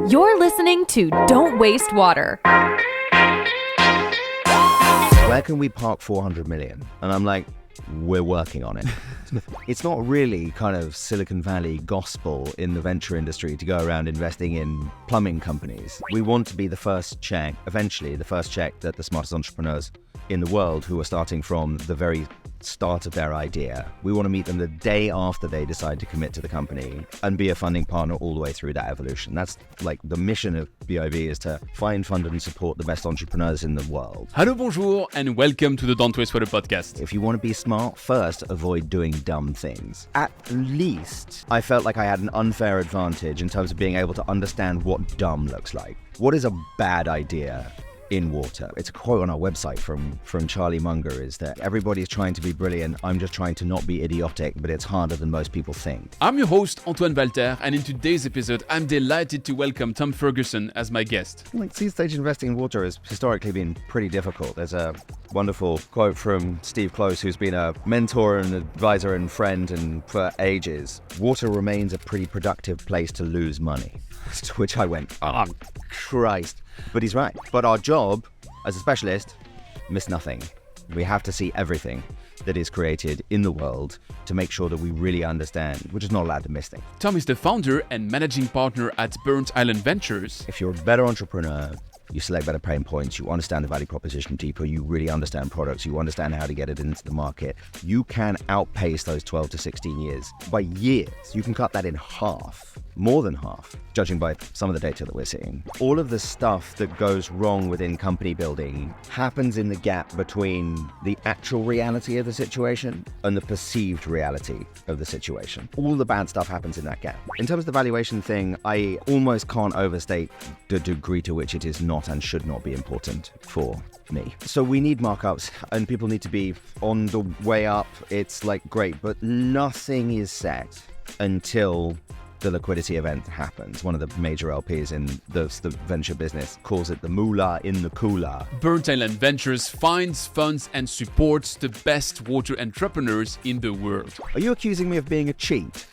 You're listening to Don't Waste Water. Where can we park 400 million? And I'm like, we're working on it. It's not really kind of Silicon Valley gospel in the venture industry to go around investing in plumbing companies. We want to be the first check, eventually the first check that the smartest entrepreneurs in the world who are starting from the very start of their idea. We want to meet them the day after they decide to commit to the company and be a funding partner all the way through that evolution. That's like the mission of BIV, is to find, fund and support the best entrepreneurs in the world. Hello, bonjour, and welcome to the Don't Waste Water podcast. If you want to be smart, first avoid doing dumb things. At least I felt like I had an unfair advantage in terms of being able to understand what dumb looks like. What is a bad idea in water? It's a quote on our website from Charlie Munger, is that everybody's trying to be brilliant. I'm just trying to not be idiotic, but it's harder than most people think. I'm your host, Antoine Walter, and in today's episode, I'm delighted to welcome Tom Ferguson as my guest. Like, seed stage investing in water has historically been pretty difficult. There's a wonderful quote from Steve Close, who's been a mentor and advisor and friend and for ages. Water remains a pretty productive place to lose money. To which I went, oh, Christ. But he's right. But our job as a specialist, miss nothing. We have to see everything that is created in the world to make sure that we really understand. We're just not allowed to miss things. Tom is the founder and managing partner at Burnt Island Ventures. If you're a better entrepreneur, you select better pain points, you understand the value proposition deeper, you really understand products, you understand how to get it into the market, you can outpace those 12 to 16 years by years. You can cut that in half, more than half, judging by some of the data that we're seeing. All of the stuff that goes wrong within company building happens in the gap between the actual reality of the situation and the perceived reality of the situation. All the bad stuff happens in that gap. In terms of the valuation thing, I almost can't overstate the degree to which it is not and should not be important for me. So we need markups and people need to be on the way up. It's like great, but nothing is set until the liquidity event happens. One of the major LPs in the venture business calls it the moolah in the cooler. Burnt Island Ventures finds, funds and supports the best water entrepreneurs in the world. Are you accusing me of being a cheat?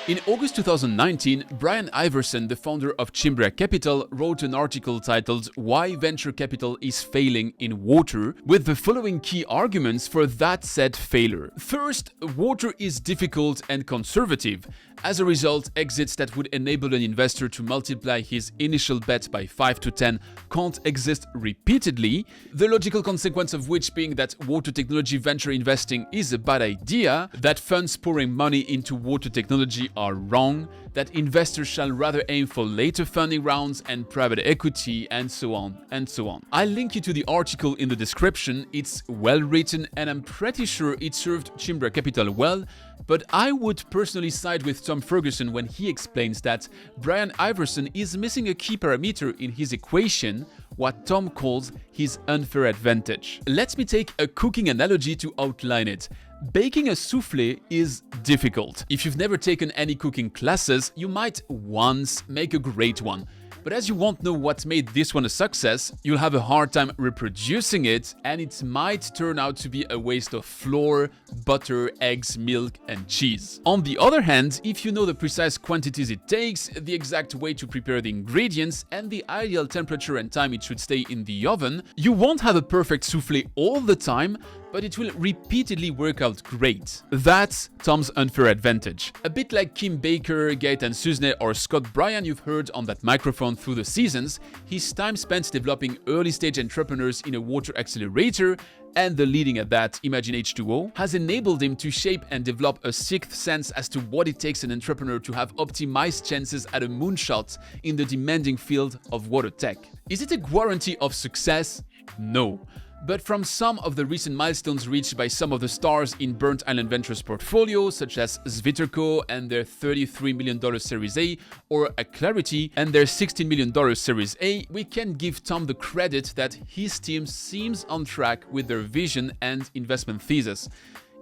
In August 2019, Brian Iverson, the founder of Chimbra Capital, wrote an article titled "Why Venture Capital is Failing in Water," with the following key arguments for that said failure. First, water is difficult and conservative. As a result, exits that would enable an investor to multiply his initial bet by 5 to 10 can't exist repeatedly, the logical consequence of which being that water technology venture investing is a bad idea, that funds pouring money into water technology are wrong, that investors shall rather aim for later funding rounds and private equity, and so on and so on. I'll link you to the article in the description. It's well written and I'm pretty sure it served Chimbra Capital well, but I would personally side with Tom Ferguson when he explains that Brian Iverson is missing a key parameter in his equation, what Tom calls his unfair advantage. Let me take a cooking analogy to outline it. Baking a soufflé is difficult. If you've never taken any cooking classes, you might once make a great one. But as you won't know what made this one a success, you'll have a hard time reproducing it, and it might turn out to be a waste of flour, butter, eggs, milk, and cheese. On the other hand, if you know the precise quantities it takes, the exact way to prepare the ingredients, and the ideal temperature and time it should stay in the oven, you won't have a perfect soufflé all the time, but it will repeatedly work out great. That's Tom's unfair advantage. A bit like Kim Baker, Gaëtan Suzne or Scott Bryan you've heard on that microphone through the seasons, his time spent developing early-stage entrepreneurs in a water accelerator and the leading at that, Imagine H2O, has enabled him to shape and develop a sixth sense as to what it takes an entrepreneur to have optimized chances at a moonshot in the demanding field of water tech. Is it a guarantee of success? No. But from some of the recent milestones reached by some of the stars in Burnt Island Ventures portfolio, such as Svitterco and their $33 million Series A, or Clarity and their $16 million Series A, we can give Tom the credit that his team seems on track with their vision and investment thesis.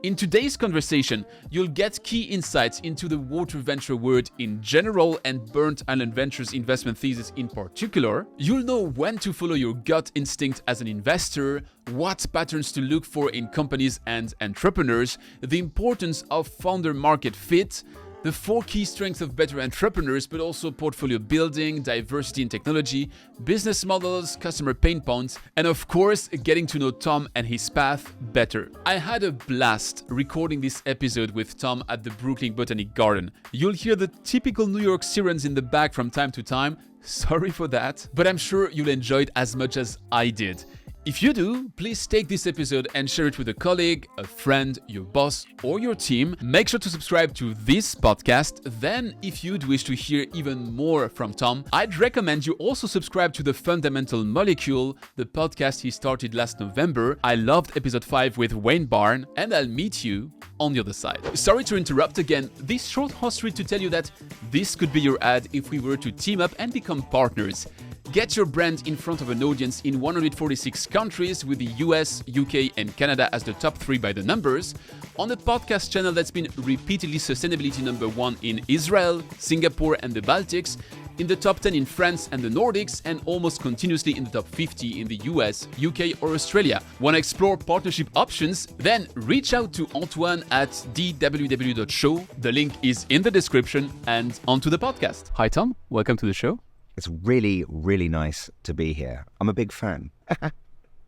In today's conversation, you'll get key insights into the water venture world in general and Burnt Island Ventures investment thesis in particular. You'll know when to follow your gut instinct as an investor, what patterns to look for in companies and entrepreneurs, the importance of founder market fit, the 4 key strengths of better entrepreneurs, but also portfolio building, diversity in technology, business models, customer pain points, and of course, getting to know Tom and his path better. I had a blast recording this episode with Tom at the Brooklyn Botanic Garden. You'll hear the typical New York sirens in the back from time to time. Sorry for that, but I'm sure you'll enjoy it as much as I did. If you do, please take this episode and share it with a colleague, a friend, your boss, or your team. Make sure to subscribe to this podcast. Then, if you'd wish to hear even more from Tom, I'd recommend you also subscribe to The Fundamental Molecule, the podcast he started last November. I loved episode 5 with Wayne Barn, and I'll meet you on the other side. Sorry to interrupt again. This short history to tell you that this could be your ad if we were to team up and become partners. Get your brand in front of an audience in 146 countries with the US, UK, and Canada as the top 3 by the numbers, on a podcast channel that's been repeatedly sustainability number 1 in Israel, Singapore, and the Baltics, in the top 10 in France and the Nordics, and almost continuously in the top 50 in the US, UK, or Australia. Want to explore partnership options? Then reach out to Antoine at dww.show. The link is in the description, and onto the podcast. Hi Tom, welcome to the show. It's really, really nice to be here. I'm a big fan.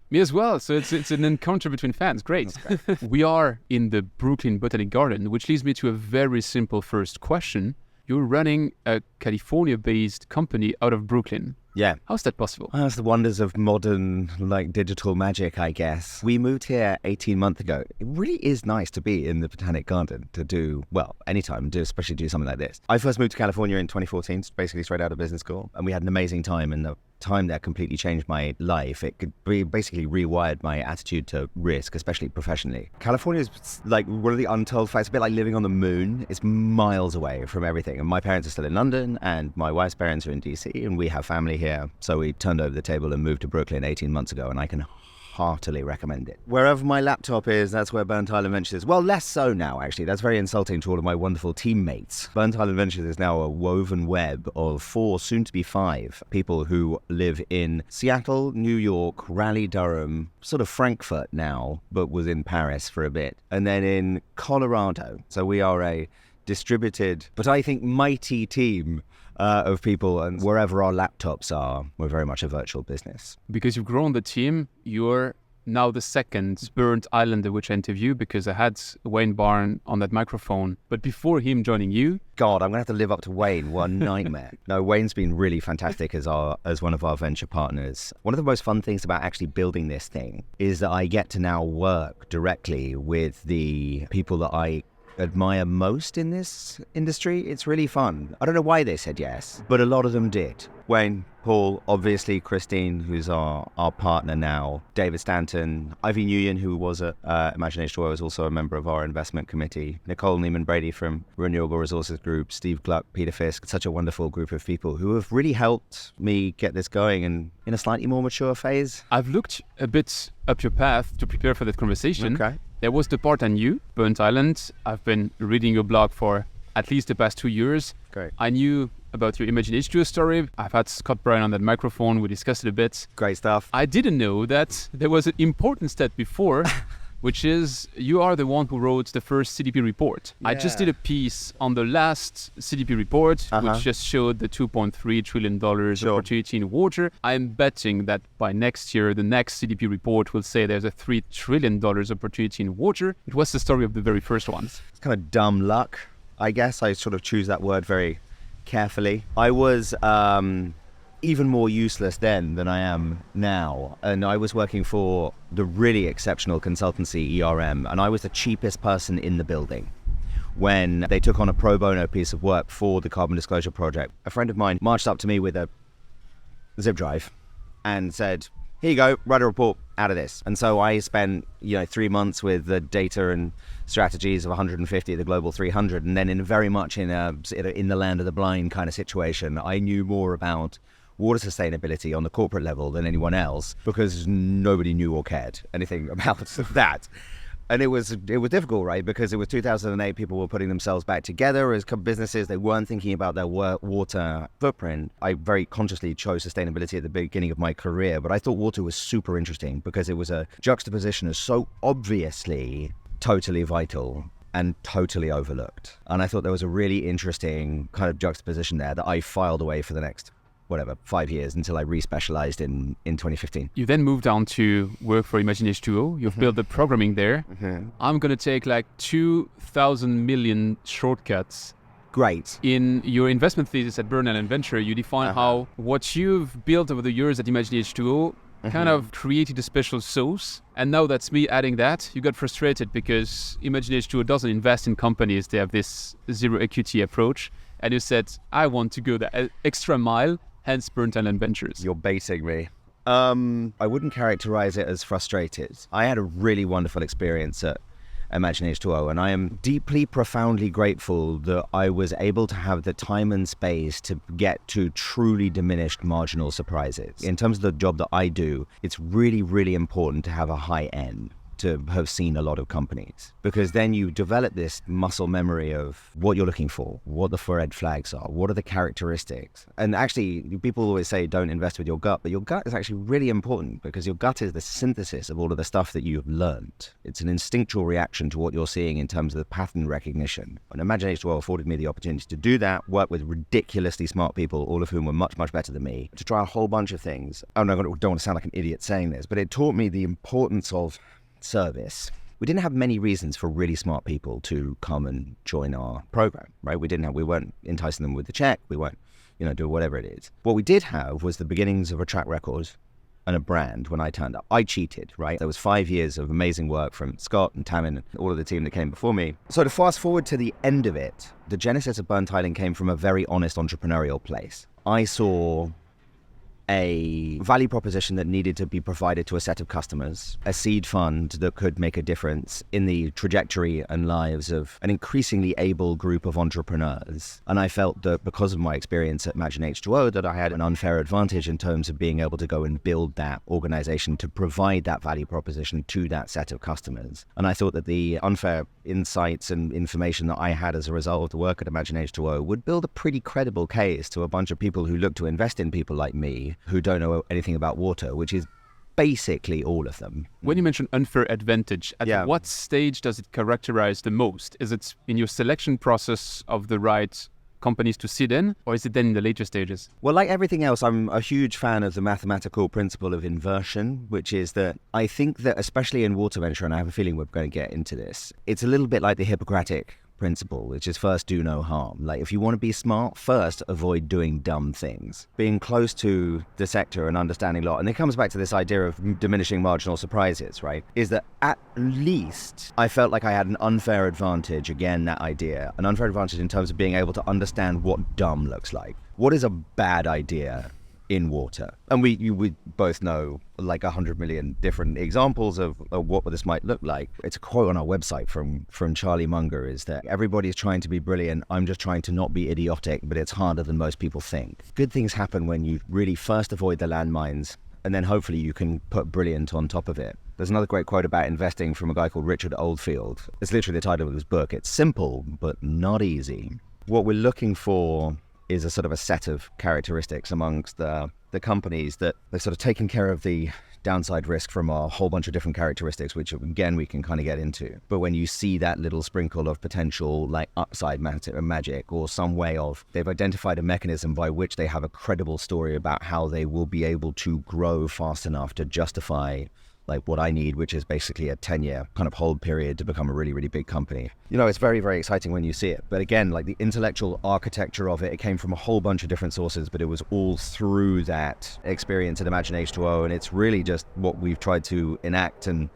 Me as well. So it's an encounter between fans. Great. We are in the Brooklyn Botanic Garden, which leads me to a very simple first question. You're running a California-based company out of Brooklyn. Yeah. How's that possible? Well, that's the wonders of modern, digital magic, I guess. We moved here 18 months ago. It really is nice to be in the Botanic Garden to do, well, anytime, especially do something like this. I first moved to California in 2014, basically straight out of business school, and we had an amazing time, and the time that completely changed my life. It could be basically rewired my attitude to risk, especially professionally. California is like one of the untold facts, a bit like living on the moon. It's miles away from everything. And my parents are still in London, and my wife's parents are in DC, and we have family here. So we turned over the table and moved to Brooklyn 18 months ago, and I can heartily recommend it. Wherever my laptop is, that's where Burnt Island Ventures is. Well, less so now, actually. That's very insulting to all of my wonderful teammates. Burnt Island Ventures is now a woven web of 4, soon to be 5, people who live in Seattle, New York, Raleigh-Durham, sort of Frankfurt now, but was in Paris for a bit, and then in Colorado. So we are a distributed, but I think mighty team of people, and wherever our laptops are, we're very much a virtual business. Because you've grown the team, you're now the second Burnt Islander which I interviewed, because I had Wayne Barn on that microphone. But before him joining you... God, I'm going to have to live up to Wayne. What a nightmare. No, Wayne's been really fantastic as one of our venture partners. One of the most fun things about actually building this thing is that I get to now work directly with the people that I admire most in this industry. It's really fun. I don't know why they said yes, but a lot of them did. Wayne, Paul, obviously Christine, who's our partner now, David Stanton, Ivy Nguyen, who was at Imagine H2O, is also a member of our investment committee, Nicole Neiman-Brady from Renewable Resources Group, Steve Gluck, Peter Fisk, such a wonderful group of people who have really helped me get this going in a slightly more mature phase. I've looked a bit up your path to prepare for that conversation. Okay. There was the part on you, Burnt Island. I've been reading your blog for at least the past 2 years. Great. I knew about your Imagine H2O story. I've had Scott Bryan on that microphone. We discussed it a bit. Great stuff. I didn't know that there was an important step before, which is you are the one who wrote the first CDP report. Yeah. I just did a piece on the last CDP report, which just showed the $2.3 trillion opportunity in water. I'm betting that by next year, the next CDP report will say there's a $3 trillion opportunity in water. It was the story of the very first ones. It's kind of dumb luck, I guess. I sort of choose that word very carefully. I was even more useless then than I am now, and I was working for the really exceptional consultancy ERM, and I was the cheapest person in the building when they took on a pro bono piece of work for the Carbon Disclosure Project. A friend of mine marched up to me with a zip drive and said, "Here you go, write a report out of this." And so I spent 3 months with the data and strategies of 150 of the global 300, and then very much in the land of the blind kind of situation, I knew more about water sustainability on the corporate level than anyone else, because nobody knew or cared anything about that. And it was difficult, right? Because it was 2008, people were putting themselves back together as businesses. They weren't thinking about their water footprint. I very consciously chose sustainability at the beginning of my career, but I thought water was super interesting because it was a juxtaposition of so obviously totally vital and totally overlooked. And I thought there was a really interesting kind of juxtaposition there that I filed away for the next, 5 years until I re-specialized in 2015. You then moved on to work for Imagine H2O. You've built the programming there. I'm going to take like 2,000 million shortcuts. Great. In your investment thesis at Burnham Venture, you define how what you've built over the years at Imagine H2O kind of created a special sauce. And now that's me adding that. You got frustrated because Imagine H2O doesn't invest in companies. They have this zero equity approach. And you said, I want to go that extra mile, hence Burnham Ventures. You're baiting me. I wouldn't characterize it as frustrated. I had a really wonderful experience at Imagine H2O, and I am deeply, profoundly grateful that I was able to have the time and space to get to truly diminished marginal surprises. In terms of the job that I do, it's really, really important to have a high end, to have seen a lot of companies, because then you develop this muscle memory of what you're looking for, what the red flags are, what are the characteristics. And actually, people always say don't invest with your gut, but your gut is actually really important because your gut is the synthesis of all of the stuff that you've learned. It's an instinctual reaction to what you're seeing in terms of the pattern recognition. And Imagine H2O afforded me the opportunity to do that, work with ridiculously smart people, all of whom were much, much better than me, to try a whole bunch of things. I don't want to sound like an idiot saying this, but it taught me the importance of service. We didn't have many reasons for really smart people to come and join our program, right? We weren't enticing them with the check. We weren't, do whatever it is. What we did have was the beginnings of a track record and a brand when I turned up. I cheated, right? There was 5 years of amazing work from Scott and Tamin and all of the team that came before me. So to fast forward to the end of it, the genesis of Burn Tiling came from a very honest entrepreneurial place. I saw a value proposition that needed to be provided to a set of customers, a seed fund that could make a difference in the trajectory and lives of an increasingly able group of entrepreneurs. And I felt that because of my experience at Imagine H2O, that I had an unfair advantage in terms of being able to go and build that organization to provide that value proposition to that set of customers. And I thought that the unfair insights and information that I had as a result of the work at Imagine H2O would build a pretty credible case to a bunch of people who look to invest in people like me, who don't know anything about water, which is basically all of them. When you mention unfair advantage, at what stage does it characterize the most? Is it in your selection process of the right companies to sit in, or is it then in the later stages? Well, like everything else, I'm a huge fan of the mathematical principle of inversion, which is that I think that especially in water venture, and I have a feeling we're going to get into this, it's a little bit like the Hippocratic principle, which is first do no harm. Like if you want to be smart, first avoid doing dumb things. Being close to the sector and understanding a lot, and it comes back to this idea of diminishing marginal surprises, right? Is that at least I felt like I had an unfair advantage, again, that idea, an unfair advantage in terms of being able to understand what dumb looks like. What is a bad idea in water? And we both know like 100 million different examples of what this might look like. It's a quote on our website from Charlie Munger, is that everybody's trying to be brilliant. I'm just trying to not be idiotic, but it's harder than most people think. Good things happen when you really first avoid the landmines, and then hopefully you can put brilliant on top of it. There's another great quote about investing from a guy called Richard Oldfield. It's literally the title of his book. It's simple, but not easy. What we're looking for is a sort of a set of characteristics amongst the companies that they're sort of taking care of the downside risk from a whole bunch of different characteristics, which again we can kind of get into. But when you see that little sprinkle of potential like upside magic, or some way of they've identified a mechanism by which they have a credible story about how they will be able to grow fast enough to justify like what I need, which is basically a 10-year kind of hold period to become a really, really big company. It's very, very exciting when you see it. But again, like the intellectual architecture of it came from a whole bunch of different sources, but it was all through that experience at Imagine H2O. And it's really just what we've tried to enact and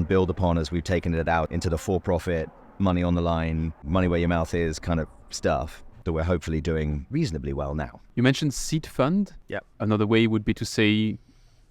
build upon as we've taken it out into the for-profit, money on the line, money where your mouth is kind of stuff that we're hopefully doing reasonably well now. You mentioned seed fund. Yeah. Another way would be to say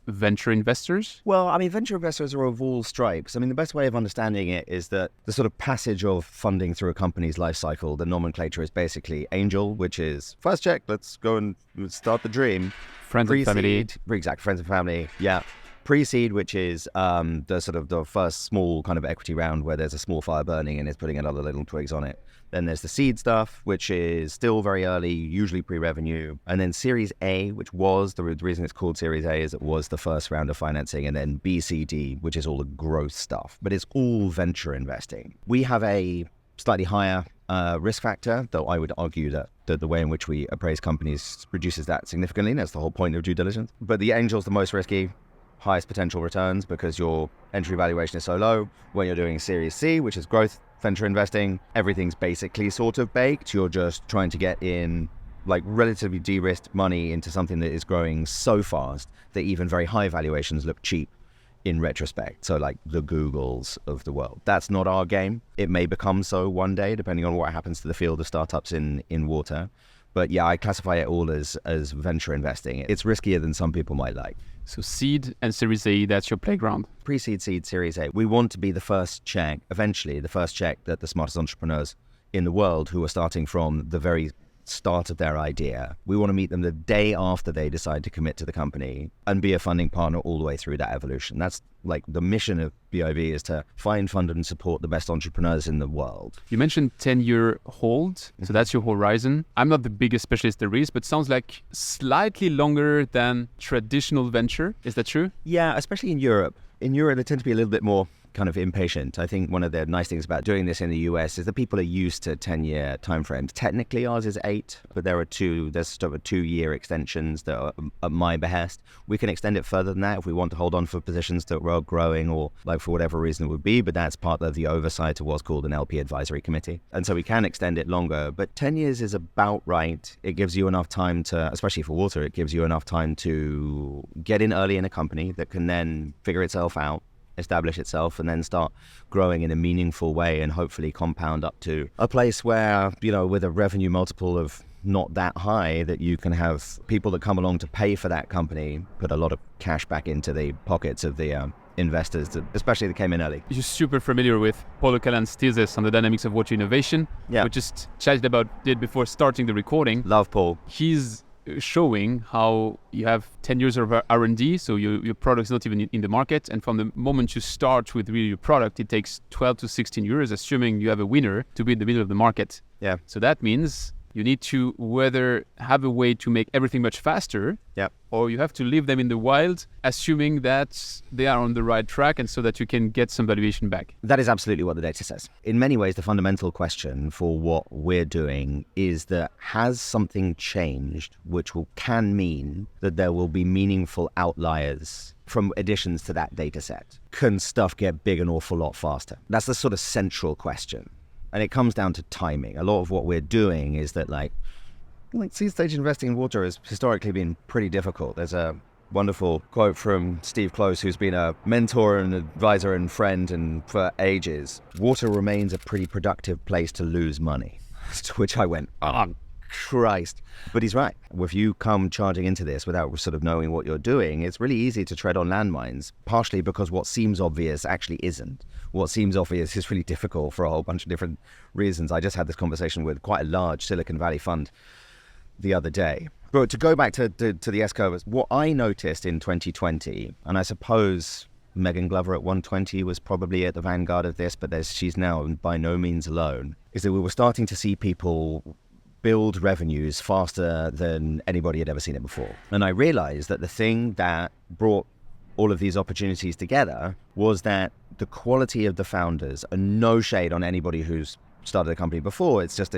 venture investors? Well, I mean, venture investors are of all stripes. I mean, the best way of understanding it is that the sort of passage of funding through a company's life cycle, the nomenclature is basically angel, which is first check, let's go and start the dream. Friends and family. Exactly, friends and family, yeah. Pre-seed, which is the sort of the first small kind of equity round where there's a small fire burning and it's putting another little twigs on it. Then there's the seed stuff, which is still very early, usually pre-revenue. And then Series A, which was, the reason it's called Series A is it was the first round of financing. And then BCD, which is all the growth stuff. But it's all venture investing. We have a slightly higher risk factor, though I would argue that the way in which we appraise companies reduces that significantly. That's the whole point of due diligence. But the angel's the most risky, highest potential returns because your entry valuation is so low. When you're doing Series C, which is growth venture investing, everything's basically sort of baked. You're just trying to get in like relatively de-risked money into something that is growing so fast that even very high valuations look cheap in retrospect. So like the Googles of the world. That's not our game. It may become so one day, depending on what happens to the field of startups in water. But yeah, I classify it all as venture investing. It's riskier than some people might like. So seed and Series A, that's your playground. Pre-seed, seed, Series A. We want to be the first check, eventually the first check that the smartest entrepreneurs in the world who are starting from the very start of their idea. We want to meet them the day after they decide to commit to the company and be a funding partner all the way through that evolution. That's like the mission of BIV, is to find, fund and support the best entrepreneurs in the world. You mentioned 10-year hold, so that's your horizon. I'm not the biggest specialist there is, but sounds like slightly longer than traditional venture. Is that true? Yeah, especially in Europe. In Europe, they tend to be a little bit more kind of impatient. I think one of the nice things about doing this in the US is that people are used to 10-year timeframes. Technically, ours is 8, but there's sort of 2-year extensions that are at my behest. We can extend it further than that if we want to hold on for positions that are growing or like for whatever reason it would be, but that's part of the oversight of what's called an LP advisory committee. And so we can extend it longer, but 10 years is about right. It gives you enough time to, especially for water, it gives you enough time to get in early in a company that can then figure itself out, establish itself, and then start growing in a meaningful way and hopefully compound up to a place where, you know, with a revenue multiple of not that high, that you can have people that come along to pay for that company put a lot of cash back into the pockets of the investors, especially that came in early. You're super familiar with Paulo Callan's thesis on the dynamics of water innovation. Yeah. We just chatted about it before starting the recording. Love Paul. He's showing how you have 10 years of R&D, so your product is not even in the market, and from the moment you start with really your product, it takes 12 to 16 years, assuming you have a winner, to be in the middle of the market. Yeah. So that means you need to whether have a way to make everything much faster, or you have to leave them in the wild, assuming that they are on the right track and so that you can get some valuation back. That is absolutely what the data says. In many ways, the fundamental question for what we're doing is that has something changed which can mean that there will be meaningful outliers from additions to that data set? Can stuff get big an awful lot faster? That's the sort of central question. And it comes down to timing. A lot of what we're doing is that like seed stage investing in water has historically been pretty difficult. There's a wonderful quote from Steve Close, who's been a mentor and advisor and friend and for ages. Water remains a pretty productive place to lose money. To which I went, oh, Christ. But he's right. If you come charging into this without sort of knowing what you're doing, it's really easy to tread on landmines, partially because what seems obvious actually isn't. What seems obvious is really difficult for a whole bunch of different reasons. I just had this conversation with quite a large Silicon Valley fund the other day. But to go back to the S-curve, what I noticed in 2020, and I suppose Megan Glover at 120 was probably at the vanguard of this, but she's now by no means alone, is that we were starting to see people build revenues faster than anybody had ever seen it before. And I realized that the thing that brought all of these opportunities together was that the quality of the founders, and no shade on anybody who's started a company before, it's just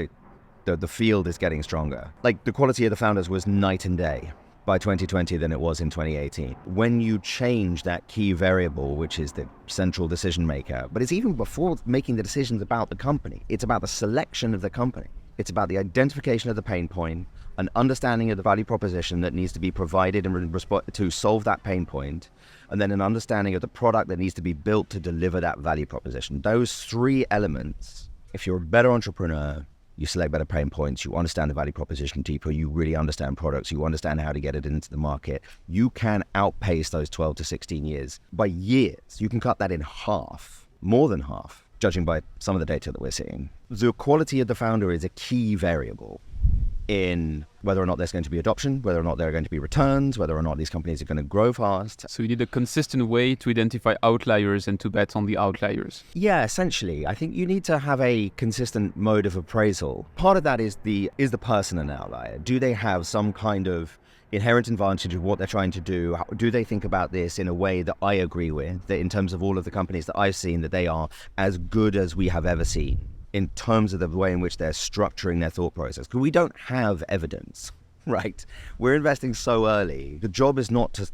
the field is getting stronger. Like the quality of the founders was night and day by 2020 than it was in 2018. When you change that key variable, which is the central decision maker, but it's even before making the decisions about the company, it's about the selection of the company. It's about the identification of the pain point, an understanding of the value proposition that needs to be provided to solve that pain point, and then an understanding of the product that needs to be built to deliver that value proposition. Those 3 elements, if you're a better entrepreneur, you select better pain points, you understand the value proposition deeper, you really understand products, you understand how to get it into the market, you can outpace those 12 to 16 years by years. You can cut that in half, more than half, judging by some of the data that we're seeing. The quality of the founder is a key variable in whether or not there's going to be adoption, whether or not there are going to be returns, whether or not these companies are going to grow fast. So you need a consistent way to identify outliers and to bet on the outliers. Yeah, essentially. I think you need to have a consistent mode of appraisal. Part of that is the person an outlier? Do they have some kind of inherent advantage of what they're trying to do? Do they think about this in a way that I agree with, that in terms of all of the companies that I've seen, that they are as good as we have ever seen? in terms of the way in which they're structuring their thought process. Because we don't have evidence, right? We're investing so early. The job is not to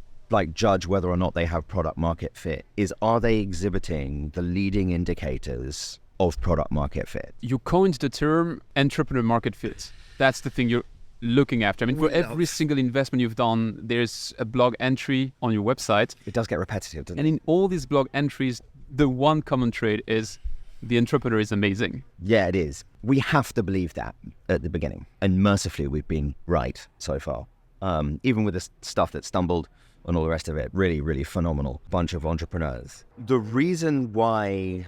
judge whether or not they have product market fit. Are they exhibiting the leading indicators of product market fit? You coined the term entrepreneur market fit. That's the thing you're looking after. I mean, for every single investment you've done, there's a blog entry on your website. It does get repetitive, doesn't it? And in all these blog entries, the one common trait is the entrepreneur is amazing. Yeah, it is. We have to believe that at the beginning. And mercifully, we've been right so far. Even with the stuff that stumbled and all the rest of it, really, really phenomenal bunch of entrepreneurs. The reason why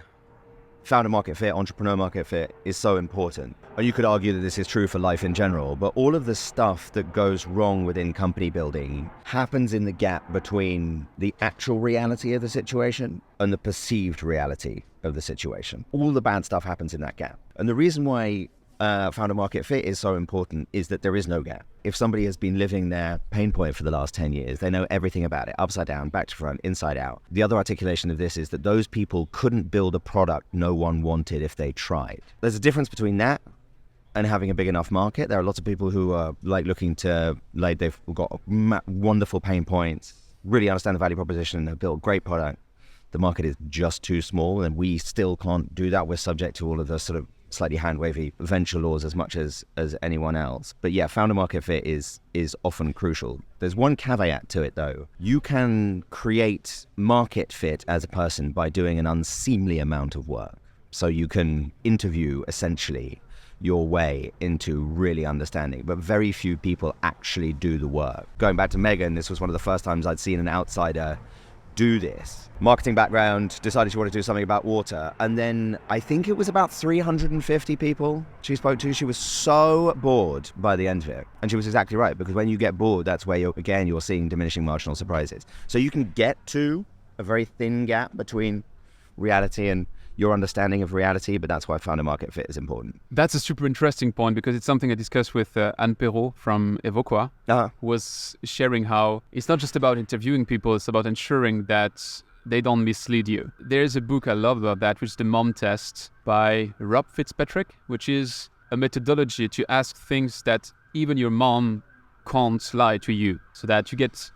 founder market fit, entrepreneur market fit is so important. And you could argue that this is true for life in general, but all of the stuff that goes wrong within company building happens in the gap between the actual reality of the situation and the perceived reality of the situation. All the bad stuff happens in that gap. And the reason why founder market fit is so important is that there is no gap. If somebody has been living their pain point for the last 10 years, they know everything about it, upside down, back to front, inside out. The other articulation of this is that those people couldn't build a product no one wanted if they tried. There's a difference between that and having a big enough market. There are lots of people who are looking to, they've got wonderful pain points, really understand the value proposition, and have built a great product. The market is just too small, and we still can't do that. We're subject to all of the sort of slightly hand-wavy venture laws as much as anyone else. But yeah, founder market fit is often crucial. There's one caveat to it though. You can create market fit as a person by doing an unseemly amount of work. So you can interview essentially your way into really understanding, but very few people actually do the work. Going back to Megan, this was one of the first times I'd seen an outsider do this. Marketing background, decided she wanted to do something about water. And then I think it was about 350 people she spoke to. She was so bored by the end of it. And she was exactly right, because when you get bored, that's where you're seeing diminishing marginal surprises. So you can get to a very thin gap between reality and your understanding of reality, but that's why founder market fit is important. That's a super interesting point, because it's something I discussed with Anne Perrault from Evoqua, who was sharing how it's not just about interviewing people, it's about ensuring that they don't mislead you. There's a book I love about that, which is The Mom Test by Rob Fitzpatrick, which is a methodology to ask things that even your mom can't lie to you, so that you get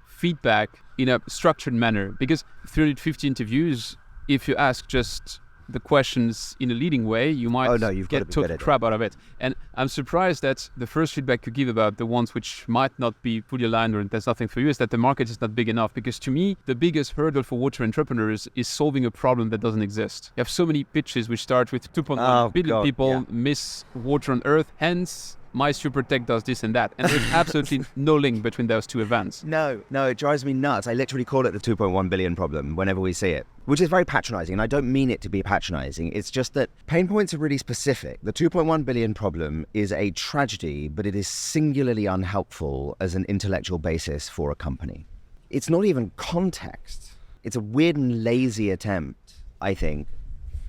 feedback in a structured manner. Because 350 interviews, if you ask just the questions in a leading way, you might get total crap out of it. And I'm surprised that the first feedback you give about the ones which might not be fully aligned or there's nothing for you is that the market is not big enough. Because to me, the biggest hurdle for water entrepreneurs is solving a problem that doesn't exist. You have so many pitches which start with 2.1 billion people miss water on Earth, hence my super tech does this and that. And there's absolutely no link between those two events. No, it drives me nuts. I literally call it the 2.1 billion problem whenever we see it, which is very patronizing. And I don't mean it to be patronizing. It's just that pain points are really specific. The 2.1 billion problem is a tragedy, but it is singularly unhelpful as an intellectual basis for a company. It's not even context. It's a weird and lazy attempt, I think,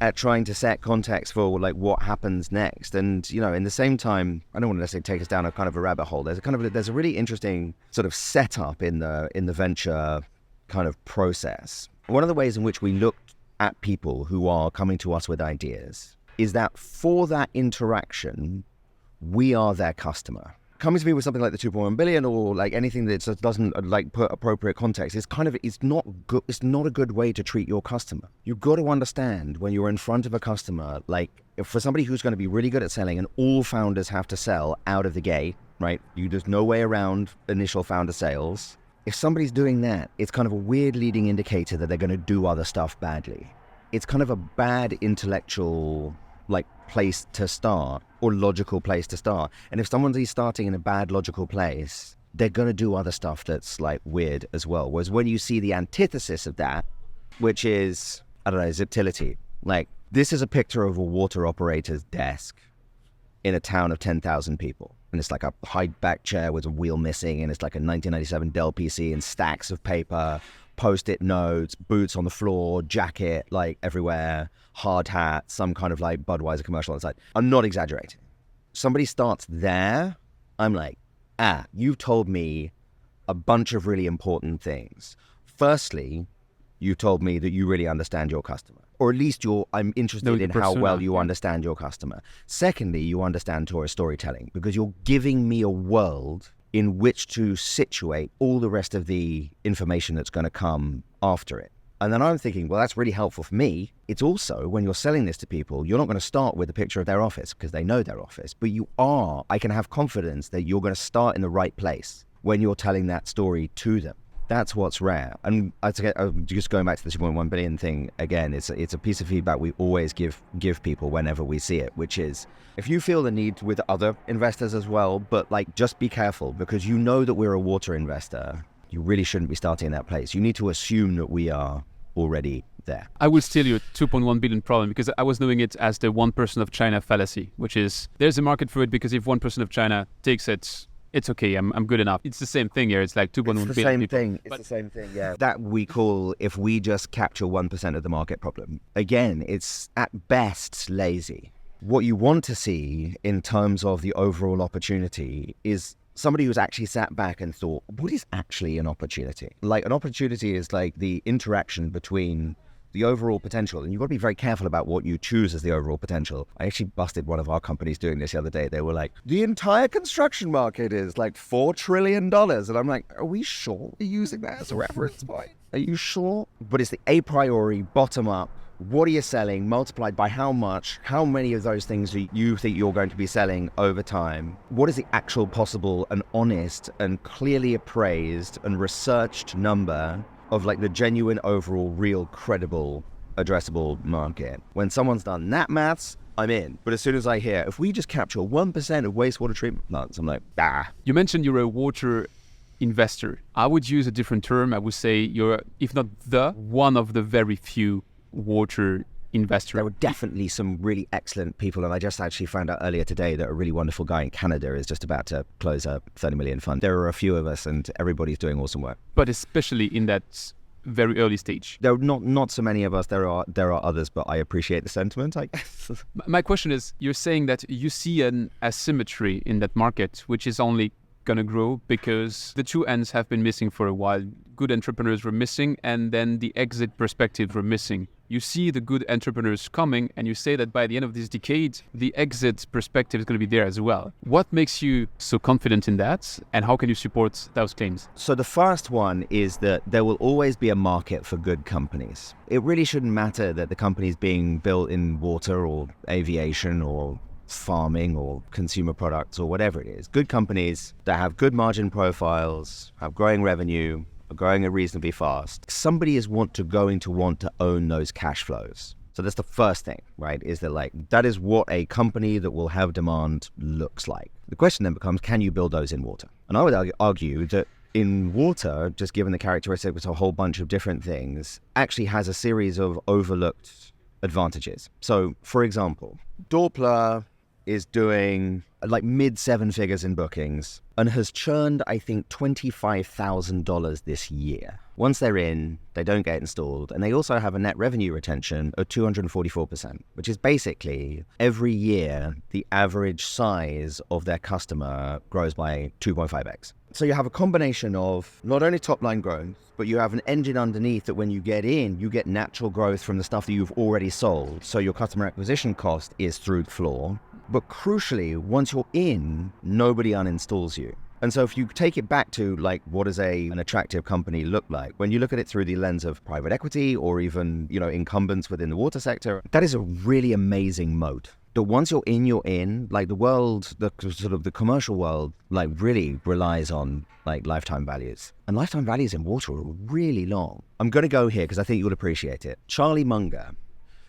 at trying to set context for what happens next. And in the same time, I don't want to necessarily take us down a kind of a rabbit hole. There's a really interesting sort of setup in the venture kind of process. One of the ways in which we look at people who are coming to us with ideas is that for that interaction, we are their customer. Coming to me with something like the 2.1 billion or anything that doesn't put appropriate context, it's not a good way to treat your customer. You've got to understand when you're in front of a customer, if for somebody who's going to be really good at selling, and all founders have to sell out of the gate, right? There's no way around initial founder sales. If somebody's doing that, it's kind of a weird leading indicator that they're going to do other stuff badly. It's kind of a bad intellectual place to start, or logical place to start. And if someone's starting in a bad logical place, they're going to do other stuff that's weird as well. Whereas when you see the antithesis of that, which is, ziptility. This is a picture of a water operator's desk in a town of 10,000 people. And it's a high back chair with a wheel missing, and it's a 1997 Dell PC and stacks of paper, Post-it notes, boots on the floor, jacket everywhere, hard hat, some kind of Budweiser commercial outside. I'm not exaggerating. Somebody starts there, I'm you've told me a bunch of really important things. Firstly, you told me that you really understand your customer. Or at least I'm interested in how well you yeah. understand your customer. Secondly, you understand tourist storytelling because you're giving me a world in which to situate all the rest of the information that's going to come after it. And then I'm thinking, well, that's really helpful for me. It's also, when you're selling this to people, you're not going to start with a picture of their office because they know their office, but I can have confidence that you're going to start in the right place when you're telling that story to them. That's what's rare. And just going back to the 2.1 billion thing again, it's a piece of feedback we always give people whenever we see it, which is if you feel the need with other investors as well, but like just be careful because you know that we're a water investor. You really shouldn't be starting in that place. You need to assume that we are already there. I will steal your 2.1 billion problem because I was knowing it as the 1% of China fallacy, which is there's a market for it because if 1% of China takes it, it's okay, I'm good enough. It's the same thing here. It's like 2.1 billion. It's the same thing. It's the same thing, yeah. That we call if we just capture 1% of the market problem. Again, it's at best lazy. What you want to see in terms of the overall opportunity is somebody who's actually sat back and thought, what is actually an opportunity? Like an opportunity is like the interaction between the overall potential, and you've got to be very careful about what you choose as the overall potential. I actually busted one of our companies doing this the other day. They were like, the entire construction market is like $4 trillion. And I'm like, are we sure we're using that as a reference point? Are you sure? But it's the a priori, bottom up. What are you selling multiplied by how much? How many of those things do you think you're going to be selling over time? What is the actual possible and honest and clearly appraised and researched number of like the genuine overall real credible addressable market? When someone's done that maths, I'm in. But as soon as I hear, if we just capture 1% of wastewater treatment plants, I'm like, ah. You mentioned you're a water investor. I would use a different term. I would say you're, if not one of the very few water investors. There were definitely some really excellent people, and I just actually found out earlier today that a really wonderful guy in Canada is just about to close a 30 million fund. There are a few of us, and everybody's doing awesome work. But especially in that very early stage. There are not so many of us. There are others, but I appreciate the sentiment, I guess. My question is, you're saying that you see an asymmetry in that market, which is only going to grow because the two ends have been missing for a while. Good entrepreneurs were missing, and then the exit perspectives were missing. You see the good entrepreneurs coming, and you say that by the end of this decade, the exit perspective is going to be there as well. What makes you so confident in that, and how can you support those claims? So the first one is that there will always be a market for good companies. It really shouldn't matter that the company's being built in water or aviation or farming or consumer products or whatever it is. Good companies that have good margin profiles, have growing revenue, are growing reasonably fast. Somebody is going to want to own those cash flows. So that's the first thing, right? Is that is what a company that will have demand looks like. The question then becomes, can you build those in water? And I would argue that in water, just given the characteristics of a whole bunch of different things, actually has a series of overlooked advantages. So, for example, Doppler is doing like mid seven figures in bookings and has churned, I think, $25,000 this year. Once they're in, they don't get installed. And they also have a net revenue retention of 244%, which is basically every year, the average size of their customer grows by 2.5x. So you have a combination of not only top line growth, but you have an engine underneath that when you get in, you get natural growth from the stuff that you've already sold. So your customer acquisition cost is through the floor. But crucially, once you're in, nobody uninstalls you. And so if you take it back to like, what does an attractive company look like? When you look at it through the lens of private equity or even, incumbents within the water sector, that is a really amazing moat. That once you're in, like the world, the sort of the commercial world, like really relies on like lifetime values. And lifetime values in water are really long. I'm going to go here because I think you'll appreciate it. Charlie Munger,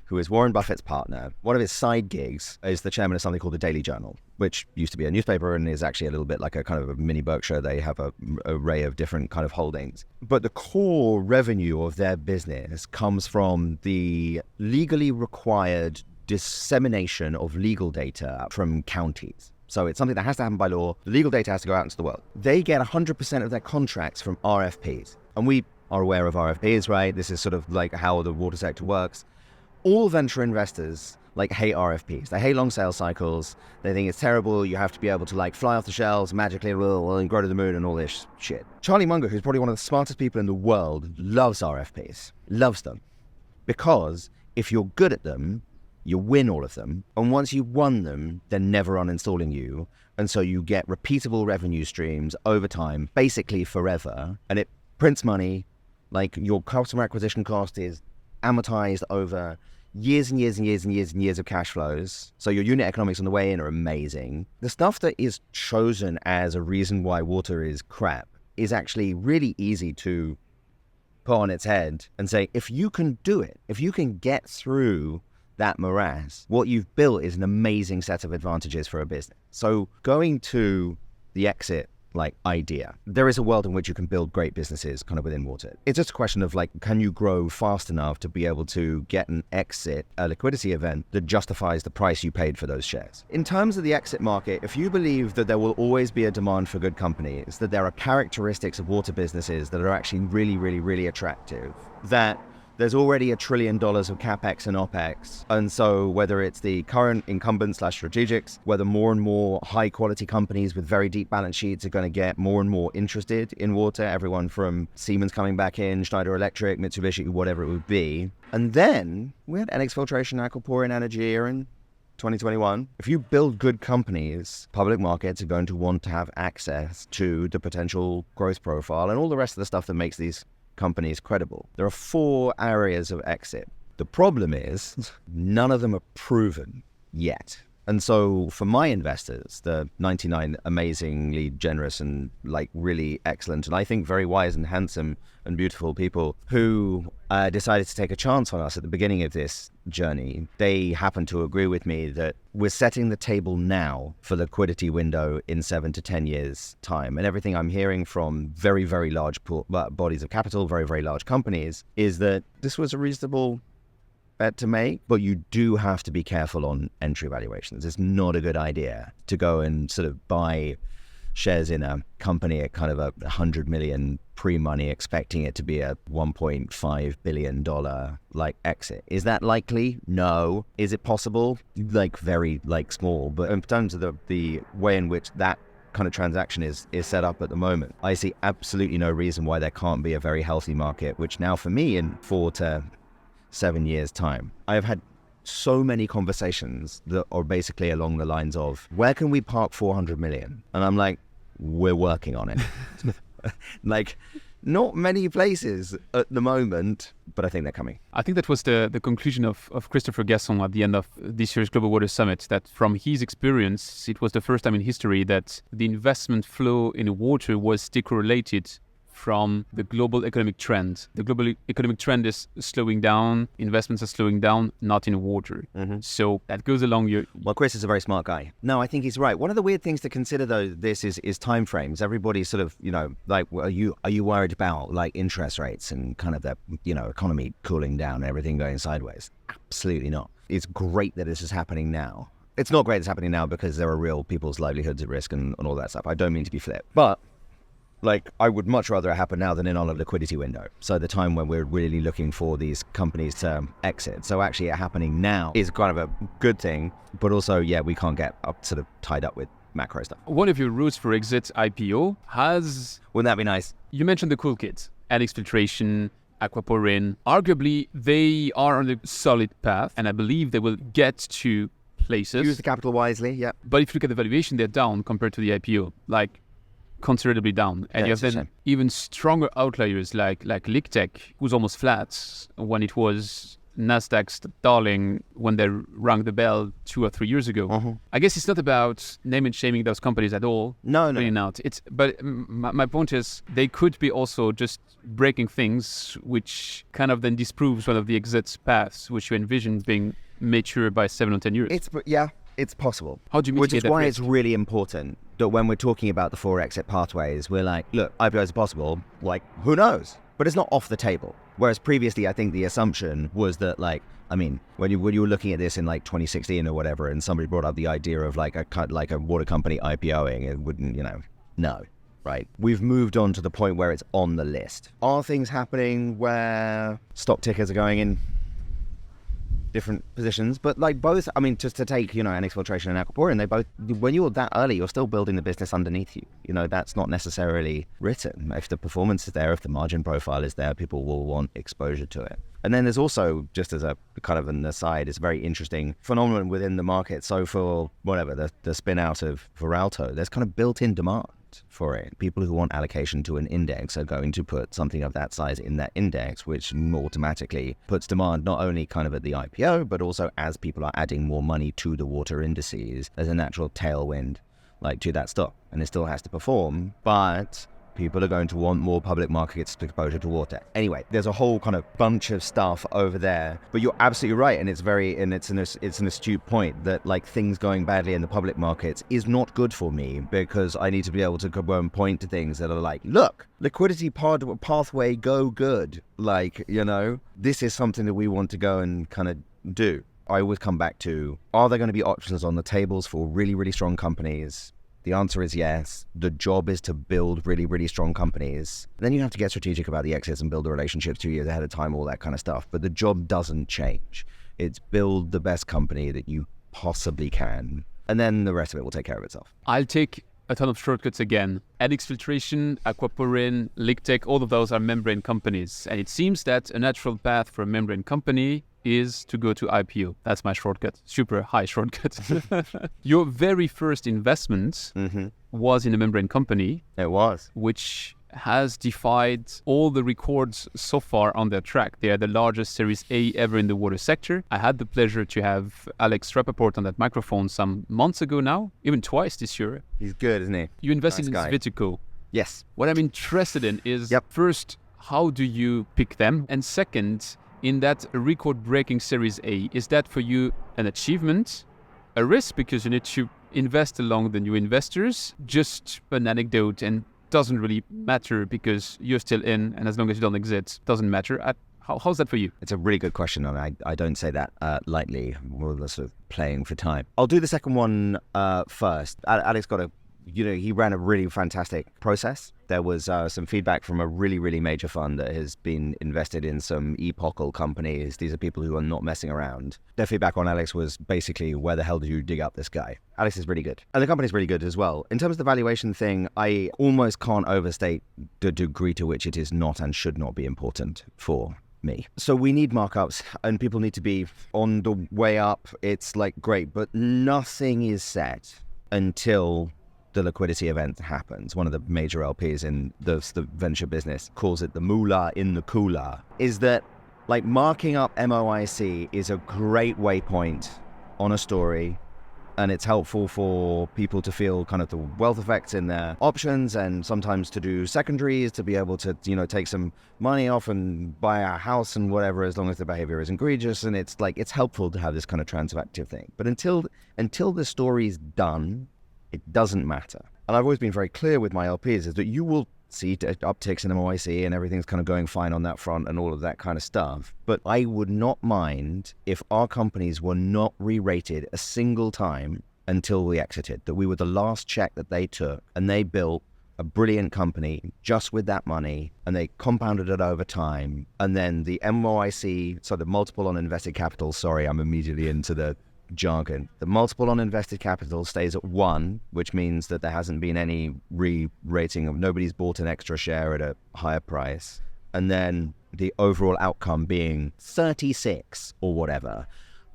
who is Warren Buffett's partner, one of his side gigs is the chairman of something called the Daily Journal, which used to be a newspaper and is actually a little bit like a kind of a mini Berkshire. They have an array of different kind of holdings. But the core revenue of their business comes from the legally required dissemination of legal data from counties. So it's something that has to happen by law. The legal data has to go out into the world. They get 100% of their contracts from RFPs. And we are aware of RFPs, right? This is sort of like how the water sector works. All venture investors hate RFPs. They hate long sales cycles. They think it's terrible. You have to be able to fly off the shelves magically and grow to the moon and all this shit. Charlie Munger, who's probably one of the smartest people in the world, loves RFPs. Loves them. Because if you're good at them, you win all of them. And once you've won them, they're never uninstalling you. And so you get repeatable revenue streams over time, basically forever. And it prints money. Like your customer acquisition cost is amortized over years and years and years and years and years of cash flows. So your unit economics on the way in are amazing. The stuff that is chosen as a reason why water is crap is actually really easy to put on its head and say, if you can do it, if you can get through that morass, what you've built is an amazing set of advantages for a business. So going to the exit idea, there is a world in which you can build great businesses kind of within water. It's just a question of can you grow fast enough to be able to get an exit, a liquidity event that justifies the price you paid for those shares. In terms of the exit market, if you believe that there will always be a demand for good companies, that there are characteristics of water businesses that are actually really, really, really attractive, that there's already $1 trillion of CapEx and OpEx. And so whether it's the current incumbents / strategics, whether more and more high quality companies with very deep balance sheets are going to get more and more interested in water, everyone from Siemens coming back in, Schneider Electric, Mitsubishi, whatever it would be. And then we had NX Filtration, Aquaporin, Energia in 2021. If you build good companies, public markets are going to want to have access to the potential growth profile and all the rest of the stuff that makes these companies credible. There are 4 areas of exit. The problem is none of them are proven yet. And so for my investors, the 99 amazingly generous and really excellent and I think very wise and handsome and beautiful people who decided to take a chance on us at the beginning of this journey, they happen to agree with me that we're setting the table now for liquidity window in 7 to 10 years time. And everything I'm hearing from very, very large bodies of capital, very, very large companies, is that this was a reasonable bet to make, but you do have to be careful on entry valuations. It's not a good idea to go and sort of buy shares in a company at kind of a 100 million pre-money, expecting it to be a $1.5 billion exit. Is that likely? No. Is it possible? Very small. But in terms of the way in which that kind of transaction is set up at the moment, I see absolutely no reason why there can't be a very healthy market, which now for me in 4 to 7 years time, I have had so many conversations that are basically along the lines of, where can we park 400 million? And I'm like, we're working on it. Not many places at the moment, but I think they're coming. I think that was the conclusion of Christopher Gasson at the end of this year's Global Water Summit, that from his experience, it was the first time in history that the investment flow in water was decorrelated from the global economic trend. The global economic trend is slowing down, investments are slowing down, not in water. Mm-hmm. So that goes along your... Well, Chris is a very smart guy. No, I think he's right. One of the weird things to consider though, this is time frames. Everybody's sort of, are you worried about interest rates and kind of the, economy cooling down and everything going sideways? Absolutely not. It's great that this is happening now. It's not great it's happening now because there are real people's livelihoods at risk and all that stuff. I don't mean to be flip, but I would much rather it happen now than in on a liquidity window. So the time when we're really looking for these companies to exit. So actually it happening now is kind of a good thing, but also, we can't get sort of tied up with macro stuff. One of your routes for exit IPO has... Wouldn't that be nice? You mentioned the cool kids, NX Filtration, Aquaporin. Arguably, they are on a solid path, and I believe they will get to places. Use the capital wisely, yeah. But if you look at the valuation, they're down compared to the IPO. Considerably down, and you have then even stronger outliers like Liquidity, who's almost flat when it was Nasdaq's darling when they rang the bell 2 or 3 years ago. Uh-huh. I guess it's not about name and shaming those companies at all. No. But my point is they could be also just breaking things, which kind of then disproves one of the exit paths which you envision being mature by 7 or 10 years. It's possible. How do you mitigate that? Which is why it's really important that when we're talking about the 4 exit pathways, we're like, look, IPOs are possible. Who knows? But it's not off the table. Whereas previously, I think the assumption was that, when you were looking at this in 2016 or whatever, and somebody brought up the idea of a water company IPOing, it wouldn't, no. Right. We've moved on to the point where it's on the list. Are things happening where stock tickers are going in different positions, but like both, I mean, just to take, NX Filtration and Aquaporin, they both, when you're that early, you're still building the business underneath you. That's not necessarily written. If the performance is there, if the margin profile is there, people will want exposure to it. And then there's also, just as a kind of an aside, it's a very interesting phenomenon within the market. So for whatever, the spin out of Veralto, there's kind of built-in demand for it. People who want allocation to an index are going to put something of that size in that index, which automatically puts demand not only kind of at the IPO, but also as people are adding more money to the water indices, there's a natural tailwind like to that stock, and it still has to perform, but people are going to want more public market exposure to water. Anyway, there's a whole kind of bunch of stuff over there, but you're absolutely right, and it's an astute point that like things going badly in the public markets is not good for me, because I need to be able to go and point to things that are like, look, liquidity pathway go good, like, this is something that we want to go and kind of do. I always come back to, are there going to be options on the tables for really, really strong companies? The answer is yes. The job is to build really, really strong companies. Then you have to get strategic about the exits and build the relationships 2 years ahead of time, all that kind of stuff. But the job doesn't change. It's build the best company that you possibly can. And then the rest of it will take care of itself. I'll take a ton of shortcuts again. NX Filtration, Aquaporin, Lictech, all of those are membrane companies. And it seems that a natural path for a membrane company is to go to IPO. That's my shortcut. Super high shortcut. Your very first investment was in a membrane company. It was. Which has defied all the records so far on their track. They are the largest Series A ever in the water sector. I had the pleasure to have Alex Rappaport on that microphone some months ago now, even twice this year. He's good, isn't he? You invested nice in guy. Svitico. Yes. What I'm interested in is, first, how do you pick them? And second, in that record-breaking Series A, is that for you an achievement, a risk because you need to invest along the new investors, just an anecdote and doesn't really matter because you're still in, and as long as you don't exit, doesn't matter? How's that for you? It's a really good question, and I don't say that lightly. We're sort of playing for time. I'll do the second one first. Alex got he ran a really fantastic process. There was some feedback from a really, really major fund that has been invested in some epochal companies. These are people who are not messing around. Their feedback on Alex was basically, where the hell did you dig up this guy? Alex is really good. And the company's really good as well. In terms of the valuation thing, I almost can't overstate the degree to which it is not and should not be important for me. So we need markups, and people need to be on the way up. It's like great, but nothing is set until the liquidity event happens. One of the major LPs in the venture business calls it the moolah in the cooler. Is that like marking up MOIC is a great waypoint on a story, and it's helpful for people to feel kind of the wealth effects in their options, and sometimes to do secondaries to be able to take some money off and buy a house and whatever, as long as the behavior is egregious. And it's like, it's helpful to have this kind of transactive thing. But until the story's done, it doesn't matter. And I've always been very clear with my LPs is that you will see upticks in MOIC and everything's kind of going fine on that front and all of that kind of stuff. But I would not mind if our companies were not re-rated a single time until we exited, that we were the last check that they took, and they built a brilliant company just with that money, and they compounded it over time. And then the MOIC, so the multiple on invested capital, sorry, I'm immediately into the jargon. The multiple on invested capital stays at 1, which means that there hasn't been any re-rating of, nobody's bought an extra share at a higher price. And then the overall outcome being 36 or whatever.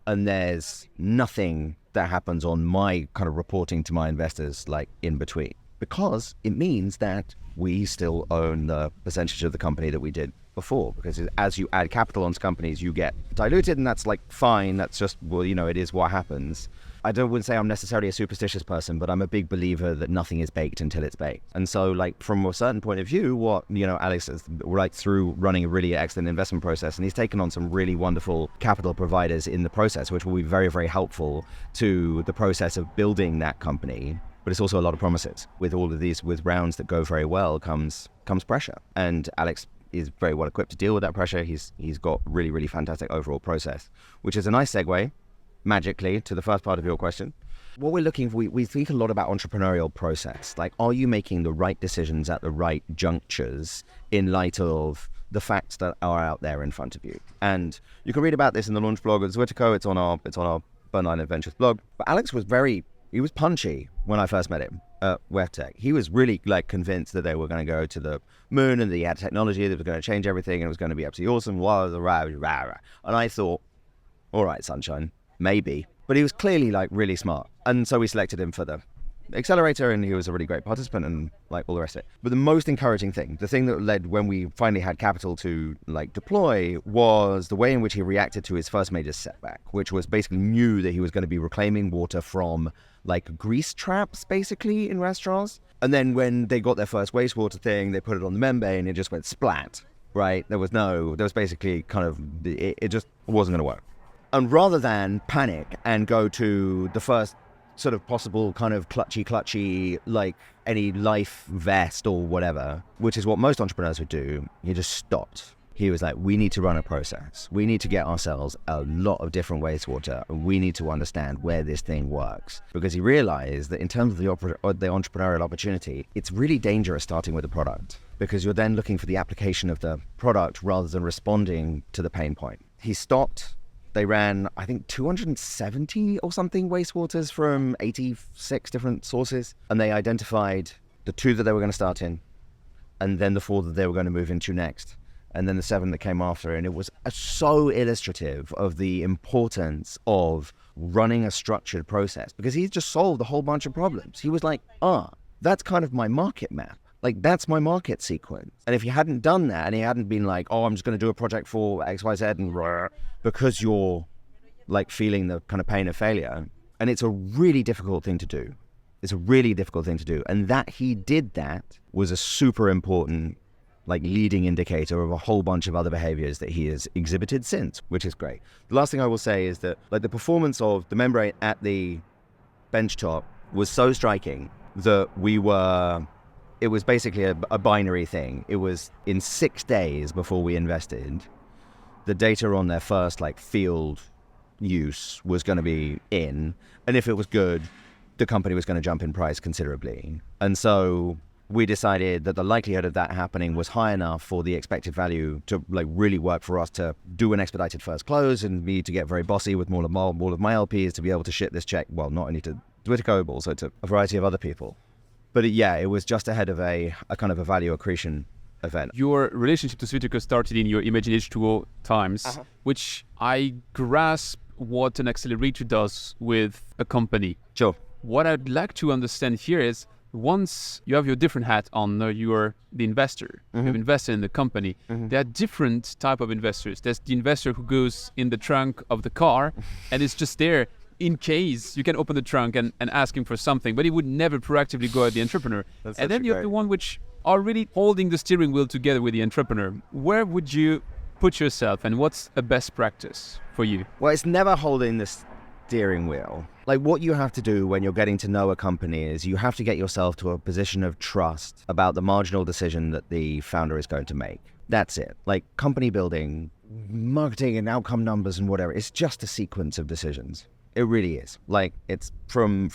And there's nothing that happens on my kind of reporting to my investors like in between, because it means that we still own the percentage of the company that we did before, because as you add capital onto companies, you get diluted, and that's like fine. That's just, well, it is what happens. I wouldn't say I'm necessarily a superstitious person, but I'm a big believer that nothing is baked until it's baked. And so, like, from a certain point of view, what, Alex is right through running a really excellent investment process, and he's taken on some really wonderful capital providers in the process, which will be very, very helpful to the process of building that company. But it's also a lot of promises. With all of these, with rounds that go very well, comes pressure. And Alex is very well equipped to deal with that pressure. He's got really, really fantastic overall process, which is a nice segue, magically, to the first part of your question. What we're looking for, we think a lot about entrepreneurial process. Like, are you making the right decisions at the right junctures in light of the facts that are out there in front of you. And you can read about this in the launch blog at Zwitico. It's on our Burn Island Ventures blog. But Alex was he was punchy when I first met him at WebTech. He was really like convinced that they were going to go to the moon and that he had technology that was going to change everything and it was going to be absolutely awesome. And I thought, all right, sunshine, maybe. But he was clearly like really smart. And so we selected him for the accelerator, and he was a really great participant and like all the rest of it. But the most encouraging thing, the thing that led when we finally had capital to like deploy, was the way in which he reacted to his first major setback, which was basically knew that he was going to be reclaiming water from like grease traps basically in restaurants. And then when they got their first wastewater thing, they put it on the membrane and it just went splat, right? There was basically kind of, it just wasn't going to work. And rather than panic and go to the first sort of possible kind of clutchy, like any life vest or whatever, which is what most entrepreneurs would do, he just stopped. He was like, we need to run a process. We need to get ourselves a lot of different wastewater. And we need to understand where this thing works. Because he realized that in terms of the entrepreneurial opportunity, it's really dangerous starting with a product, because you're then looking for the application of the product rather than responding to the pain point. He stopped. They ran, I think, 270 or something wastewaters from 86 different sources. And they identified the 2 that they were going to start in, and then the 4 that they were going to move into next, and then the 7 that came after. And it was so illustrative of the importance of running a structured process, because he just solved a whole bunch of problems. He was like, that's kind of my market map. Like, that's my market sequence. And if he hadn't done that, and he hadn't been like, I'm just going to do a project for XYZ and because you're like feeling the kind of pain of failure. And it's a really difficult thing to do. And that he did that was a super important like leading indicator of a whole bunch of other behaviors that he has exhibited since, which is great. The last thing I will say is that like the performance of the membrane at the benchtop was so striking that it was basically a binary thing. It was in 6 days before we invested, the data on their first like field use was going to be in, and if it was good, the company was going to jump in price considerably. And so we decided that the likelihood of that happening was high enough for the expected value to like really work for us to do an expedited first close, and me to get very bossy with all of my LPs to be able to ship this check, well, not only to Zwitico, but also to a variety of other people. But it was just ahead of a kind of a value accretion event. Your relationship to Zwitico started in your Imagine H2O times, which I grasp what an accelerator does with a company. Sure. What I'd like to understand here is, once you have your different hat on, you're the investor, you've invested in the company, there are different type of investors. There's the investor who goes in the trunk of the car and is just there in case you can open the trunk and ask him for something, but he would never proactively go at the entrepreneur. And then you have the one which are really holding the steering wheel together with the entrepreneur. Where would you put yourself, and what's a best practice for you? Well, it's never holding the steering wheel. Like, what you have to do when you're getting to know a company is you have to get yourself to a position of trust about the marginal decision that the founder is going to make. That's it. Like, company building, marketing and outcome numbers and whatever, it's just a sequence of decisions. It really is. Like, it's from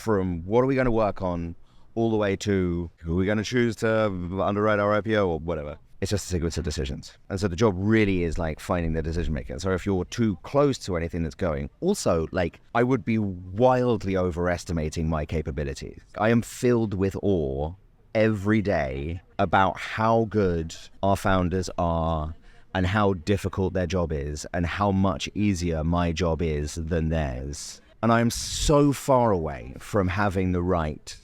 what are we going to work on all the way to who are we going to choose to underwrite our IPO or whatever. It's just a sequence of decisions. And so the job really is like finding the decision maker. So if you're too close to anything that's going, also, like, I would be wildly overestimating my capabilities. I am filled with awe every day about how good our founders are and how difficult their job is and how much easier my job is than theirs. And I am so far away from having the right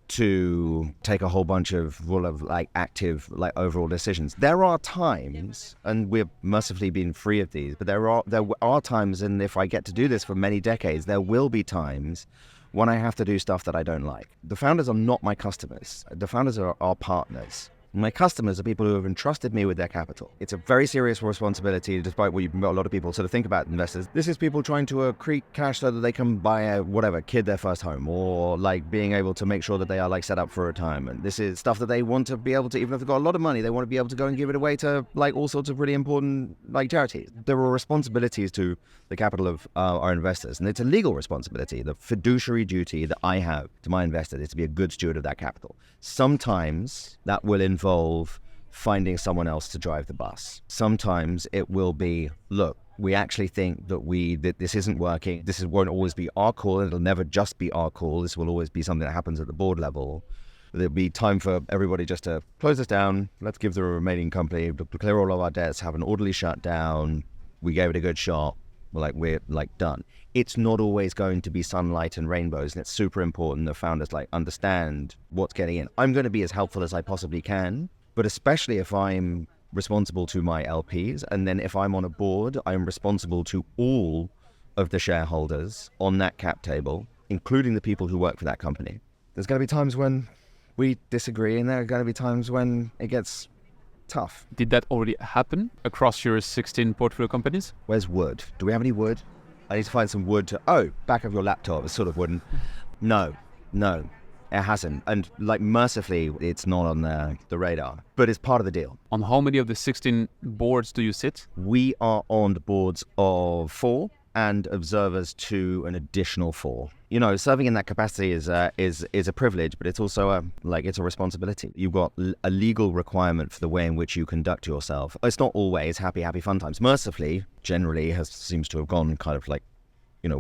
to take a whole bunch of like active, like overall decisions. There are times, and we've mercifully been free of these, but there are times, and if I get to do this for many decades, there will be times when I have to do stuff that I don't like. The founders are not my customers. The founders are our partners. My customers are people who have entrusted me with their capital. It's a very serious responsibility, despite what a lot of people sort of think about investors. This is people trying to accrete cash so that they can buy kid their first home, or like being able to make sure that they are like set up for retirement. This is stuff that they want to be able to, even if they've got a lot of money, they want to be able to go and give it away to like all sorts of really important like charities. There are responsibilities to the capital of our investors, and it's a legal responsibility. The fiduciary duty that I have to my investors is to be a good steward of that capital. Sometimes that will involve finding someone else to drive the bus. Sometimes it will be, look, we actually think that this isn't working. This won't always be our call. It'll never just be our call. This will always be something that happens at the board level. There'll be time for everybody just to close this down. Let's give the remaining company, clear all of our debts, have an orderly shutdown. We gave it a good shot. We're done. It's not always going to be sunlight and rainbows, and it's super important that founders understand what's getting in. I'm going to be as helpful as I possibly can, but especially if I'm responsible to my LPs, and then if I'm on a board, I'm responsible to all of the shareholders on that cap table, including the people who work for that company. There's going to be times when we disagree, and there are going to be times when it gets tough. Did that already happen across your 16 portfolio companies? Where's wood? Do we have any wood? I need to find some wood back of your laptop. It's sort of wooden. No, it hasn't. And mercifully, it's not on the radar, but it's part of the deal. On how many of the 16 boards do you sit? We are on the boards of 4 and observers to an additional 4. Serving in that capacity is a privilege, but it's also it's a responsibility. You've got a legal requirement for the way in which you conduct yourself. It's not always happy fun times. Mercifully, generally seems to have gone kind of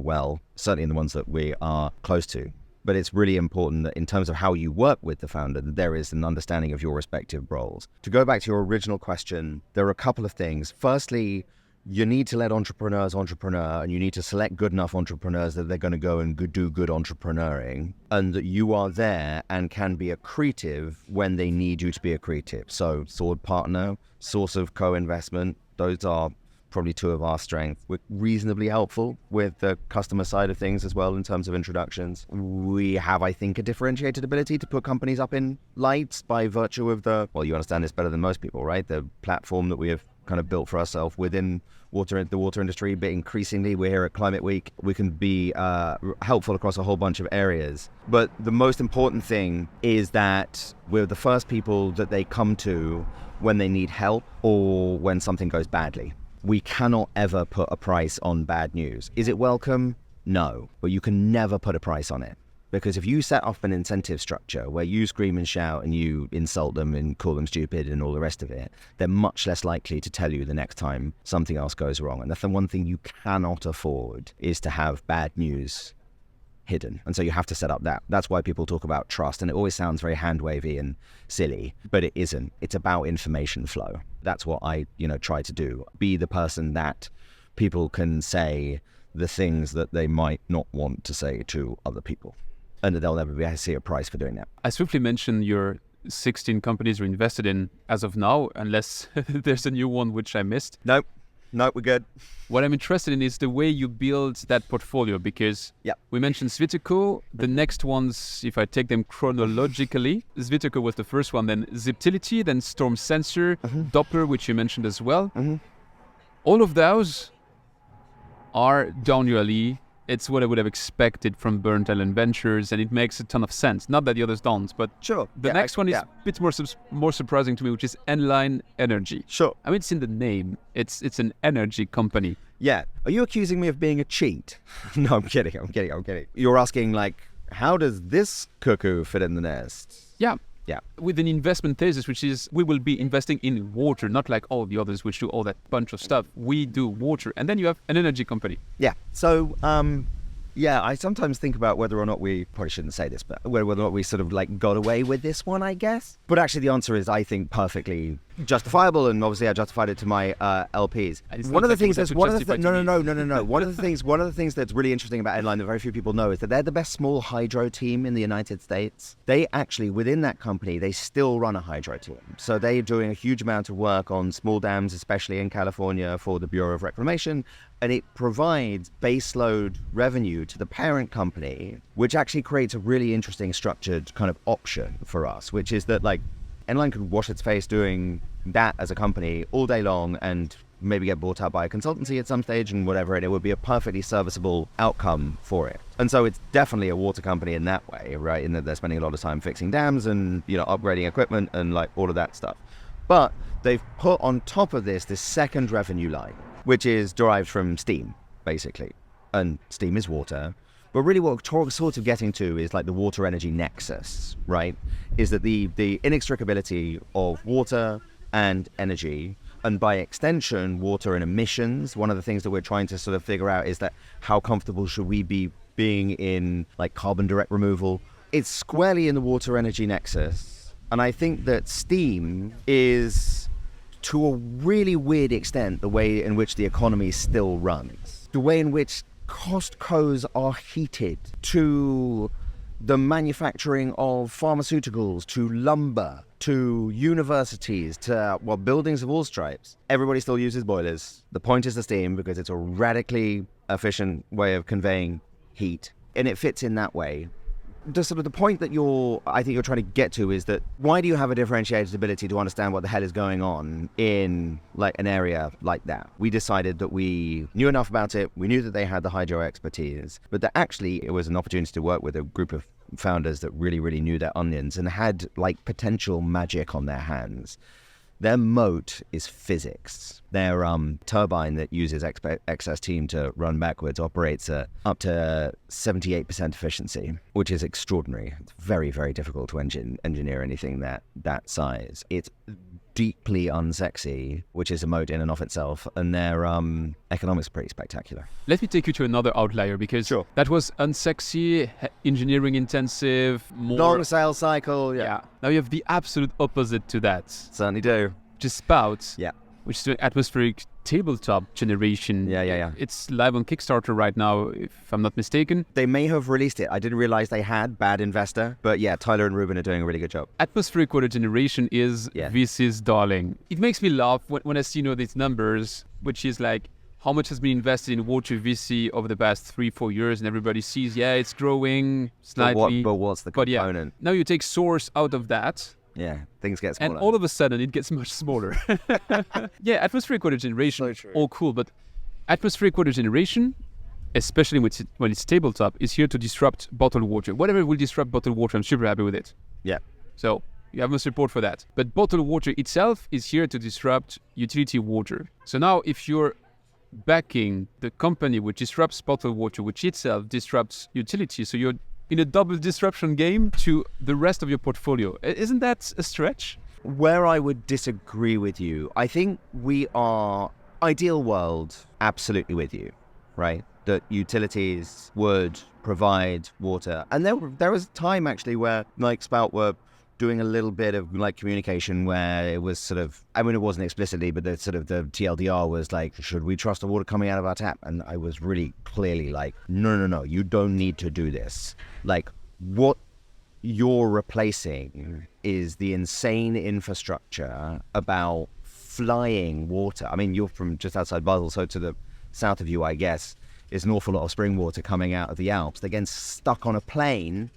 well, certainly in the ones that we are close to. But it's really important that in terms of how you work with the founder, that there is an understanding of your respective roles. To go back to your original question, there are a couple of things. Firstly, you need to let entrepreneurs entrepreneur, and you need to select good enough entrepreneurs that they're going to go and do good entrepreneuring, and that you are there and can be accretive when they need you to be accretive. So sword partner, source of co-investment, those are probably 2 of our strengths. We're reasonably helpful with the customer side of things as well in terms of introductions. We have, I think, a differentiated ability to put companies up in lights by virtue of you understand this better than most people, right? The platform that we have kind of built for ourselves within the water industry, but increasingly we're here at Climate Week. We can be helpful across a whole bunch of areas. But the most important thing is that we're the first people that they come to when they need help or when something goes badly. We cannot ever put a price on bad news. Is it welcome? No, but you can never put a price on it. Because if you set up an incentive structure where you scream and shout and you insult them and call them stupid and all the rest of it, they're much less likely to tell you the next time something else goes wrong. And that's the one thing you cannot afford, is to have bad news hidden. And so you have to set up that. That's why people talk about trust. And it always sounds very hand-wavy and silly, but it isn't. It's about information flow. That's what I, try to do. Be the person that people can say the things that they might not want to say to other people. And they'll never be able to see a price for doing that. I swiftly mentioned your 16 companies you're invested in as of now, unless there's a new one which I missed. Nope, we're good. What I'm interested in is the way you build that portfolio, because we mentioned Svitoko. The next ones, if I take them chronologically, Svitoko was the first one, then Ziptility, then Storm Sensor, Doppler, which you mentioned as well. All of those are down your alley. It's what I would have expected from Burnt Island Ventures, and it makes a ton of sense. Not that the others don't, but sure. The next one is a bit more surprising to me, which is Enline Energy. Sure. I mean, it's in the name. It's an energy company. Yeah. Are you accusing me of being a cheat? No, I'm kidding. You're asking, how does this cuckoo fit in the nest? Yeah. Yeah. With an investment thesis, which is we will be investing in water, not like all the others which do all that bunch of stuff. We do water. And then you have an energy company. Yeah. So, I sometimes think about whether or not we probably shouldn't say this, but whether or not we sort of got away with this one, I guess. But actually the answer is, I think, perfectly justifiable, and obviously I justified it to my LPs. One of the things that's really interesting about Enline that very few people know is that they're the best small hydro team in the United States. They actually, within that company, they still run a hydro team. So they're doing a huge amount of work on small dams, especially in California, for the Bureau of Reclamation, and it provides baseload revenue to the parent company, which actually creates a really interesting structured kind of option for us, which is that Enline could wash its face doing that as a company all day long and maybe get bought out by a consultancy at some stage and whatever, and it would be a perfectly serviceable outcome for it. And so it's definitely a water company in that way, right? In that they're spending a lot of time fixing dams and, upgrading equipment and all of that stuff. But they've put on top of this second revenue line, which is derived from steam, basically. And steam is water. But really what we're sort of getting to is the water energy nexus, right? Is that the inextricability of water and energy, and by extension, water and emissions. One of the things that we're trying to sort of figure out is that how comfortable should we be being in like carbon direct removal? It's squarely in the water energy nexus. And I think that steam is, to a really weird extent, the way in which the economy still runs. The way in which Costco's are heated, to the manufacturing of pharmaceuticals, to lumber, to universities, to buildings of all stripes. Everybody still uses boilers. The point is the steam, because it's a radically efficient way of conveying heat, and it fits in that way. The point that I think you're trying to get to is that why do you have a differentiated ability to understand what the hell is going on in like an area like that? We decided that we knew enough about it. We knew that they had the hydro expertise, but that actually it was an opportunity to work with a group of founders that really, really knew their onions and had like potential magic on their hands. Their moat is physics. Their turbine that uses excess steam to run backwards operates at up to 78% efficiency, which is extraordinary. It's very, very difficult to engineer anything that size. It's deeply unsexy, which is a moat in and of itself, and their economics are pretty spectacular. Let me take you to another outlier, because that was unsexy, engineering intensive, more long sales cycle. Yeah. Now you have the absolute opposite to that. Certainly do. Which is Spout. Yeah. Which is the atmospheric tabletop generation. Yeah. It's live on Kickstarter right now, if I'm not mistaken. They may have released it. I didn't realize they had. Bad investor. But yeah, Tyler and Ruben are doing a really good job. Atmospheric water generation is VC's darling. It makes me laugh when I see these numbers, which is like how much has been invested in water VC over the past 3-4 years, and everybody sees, it's growing slightly. But what's the component? Now you take source out of that. Yeah, things get smaller. And all of a sudden, it gets much smaller. Atmospheric water generation, all cool. But atmospheric water generation, especially when it's tabletop, is here to disrupt bottled water. Whatever will disrupt bottled water, I'm super happy with it. Yeah. So you have my support for that. But bottled water itself is here to disrupt utility water. So now if you're backing the company which disrupts bottled water, which itself disrupts utility, so you're in a double disruption game to the rest of your portfolio. Isn't that a stretch? Where I would disagree with you, I think we are, ideal world, absolutely with you, right? That utilities would provide water. And there was a time actually where like Spout were doing a little bit of like communication where it was sort of, I mean, it wasn't explicitly, but the TLDR was like, should we trust the water coming out of our tap? And I was really clearly like, no, you don't need to do this. Like, what you're replacing is the insane infrastructure about flying water. I mean, you're from just outside Basel, so to the south of you, I guess, is an awful lot of spring water coming out of the Alps. They're getting stuck on a plane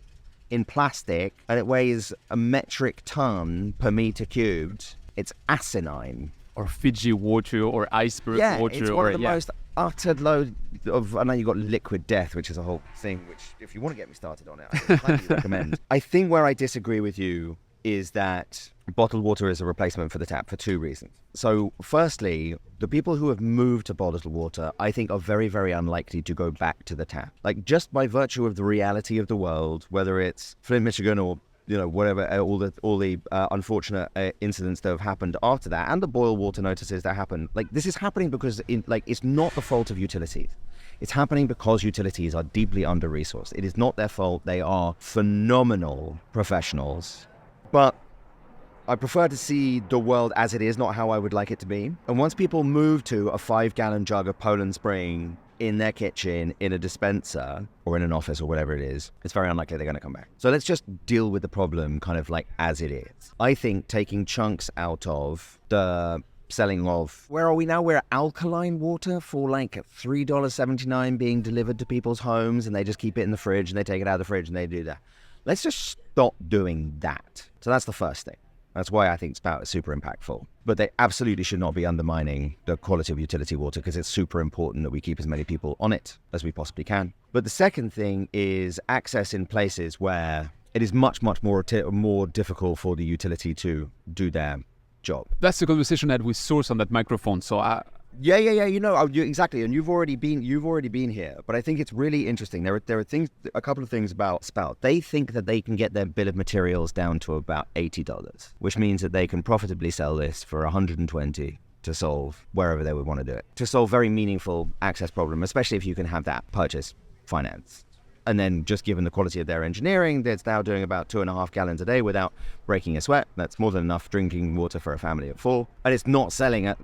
in plastic, and it weighs a metric ton per meter cubed. It's asinine. Or Fiji water, or iceberg water. It's one of the most utter load of, I know you've got liquid death, which is a whole thing, which if you want to get me started on it, I highly recommend. I think where I disagree with you is that bottled water is a replacement for the tap for two reasons. So firstly, the people who have moved to bottled water, I think, are very, very unlikely to go back to the tap. Like, just by virtue of the reality of the world, whether it's Flint, Michigan, or whatever, all the unfortunate incidents that have happened after that, and the boil water notices that happen. Like, this is happening because it's not the fault of utilities. It's happening because utilities are deeply under-resourced. It is not their fault. They are phenomenal professionals. But I prefer to see the world as it is, not how I would like it to be. And once people move to a 5-gallon jug of Poland Spring in their kitchen, in a dispenser, or in an office, or whatever it is, it's very unlikely they're going to come back. So let's just deal with the problem kind of like as it is. I think taking chunks out of the selling of, where are we now? We're at alkaline water for like $3.79 being delivered to people's homes, and they just keep it in the fridge, and they take it out of the fridge, and they do that. Let's just stop doing that. So that's the first thing. That's why I think Spout is super impactful. But they absolutely should not be undermining the quality of utility water, because it's super important that we keep as many people on it as we possibly can. But the second thing is access in places where it is much, much more difficult for the utility to do their job. That's the conversation I had with Source on that microphone. So Exactly. And you've already been here. But I think it's really interesting. There are a couple of things about Spout. They think that they can get their bill of materials down to about $80, which means that they can profitably sell this for 120 to solve wherever they would want to do it, to solve very meaningful access problem, especially if you can have that purchase finance. And then just given the quality of their engineering, that's now doing about 2.5 gallons a day without breaking a sweat. That's more than enough drinking water for a family of 4. And it's not selling at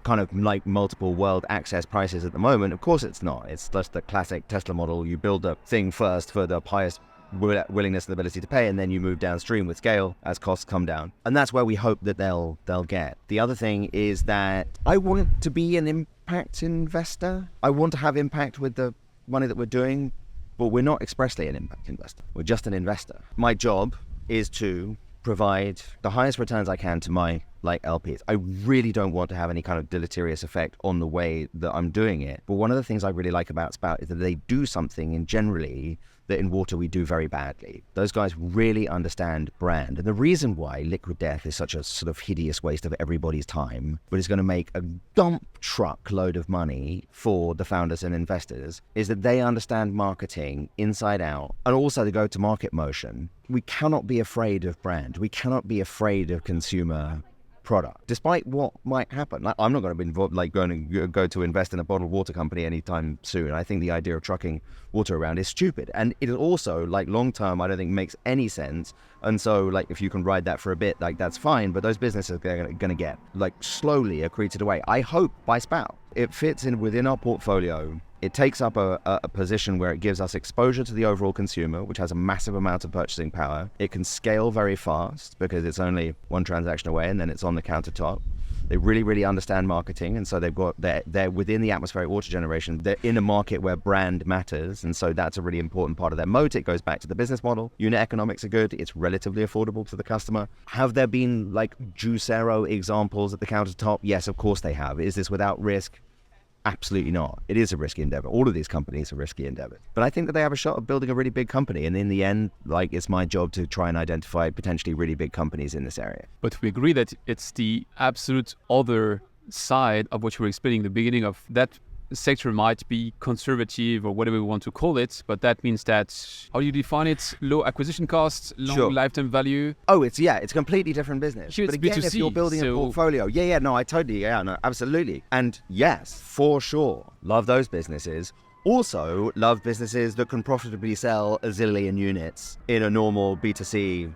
kind of like multiple world access prices at the moment. Of course it's not. It's just the classic Tesla model. You build the thing first for the highest willingness and ability to pay, and then you move downstream with scale as costs come down. And that's where we hope that they'll get. The other thing is that I want to be an impact investor. I want to have impact with the money that we're doing. But we're not expressly an impact investor. We're just an investor. My job is to provide the highest returns I can to my LPs. I really don't want to have any kind of deleterious effect on the way that I'm doing it. But one of the things I really like about Spout is that they do something generally that in water we do very badly. Those guys really understand brand. And the reason why Liquid Death is such a sort of hideous waste of everybody's time, but is going to make a dump truck load of money for the founders and investors, is that they understand marketing inside out and also the go-to-market motion. We cannot be afraid of brand. We cannot be afraid of consumer product, despite what might happen. I'm not going to be involved, going to go to invest in a bottled water company anytime soon. I think the idea of trucking water around is stupid, and it also, long term, I don't think makes any sense. And so, if you can ride that for a bit, that's fine. But those businesses are going to get slowly accreted away. I hope by Spout. It fits in within our portfolio. It takes up a position where it gives us exposure to the overall consumer, which has a massive amount of purchasing power. It can scale very fast because it's only one transaction away and then it's on the countertop. They really, really understand marketing, and so they're within the atmospheric water generation. They're in a market where brand matters, and so that's a really important part of their moat. It goes back to the business model. Unit economics are good. It's relatively affordable to the customer. Have there been Juicero examples at the countertop? Yes, of course they have. Is this without risk? Absolutely not. It is a risky endeavor. All of these companies are risky endeavors. But I think that they have a shot of building a really big company. And in the end, it's my job to try and identify potentially really big companies in this area. But we agree that it's the absolute other side of what you were explaining, the beginning of that sector might be conservative or whatever we want to call it, but that means that, how do you define it? Low acquisition costs, long lifetime value? Oh, it's a completely different business. Here but it's again, B2C, if you're building a portfolio, absolutely. And yes, for sure, love those businesses. Also love businesses that can profitably sell a zillion units in a normal B2C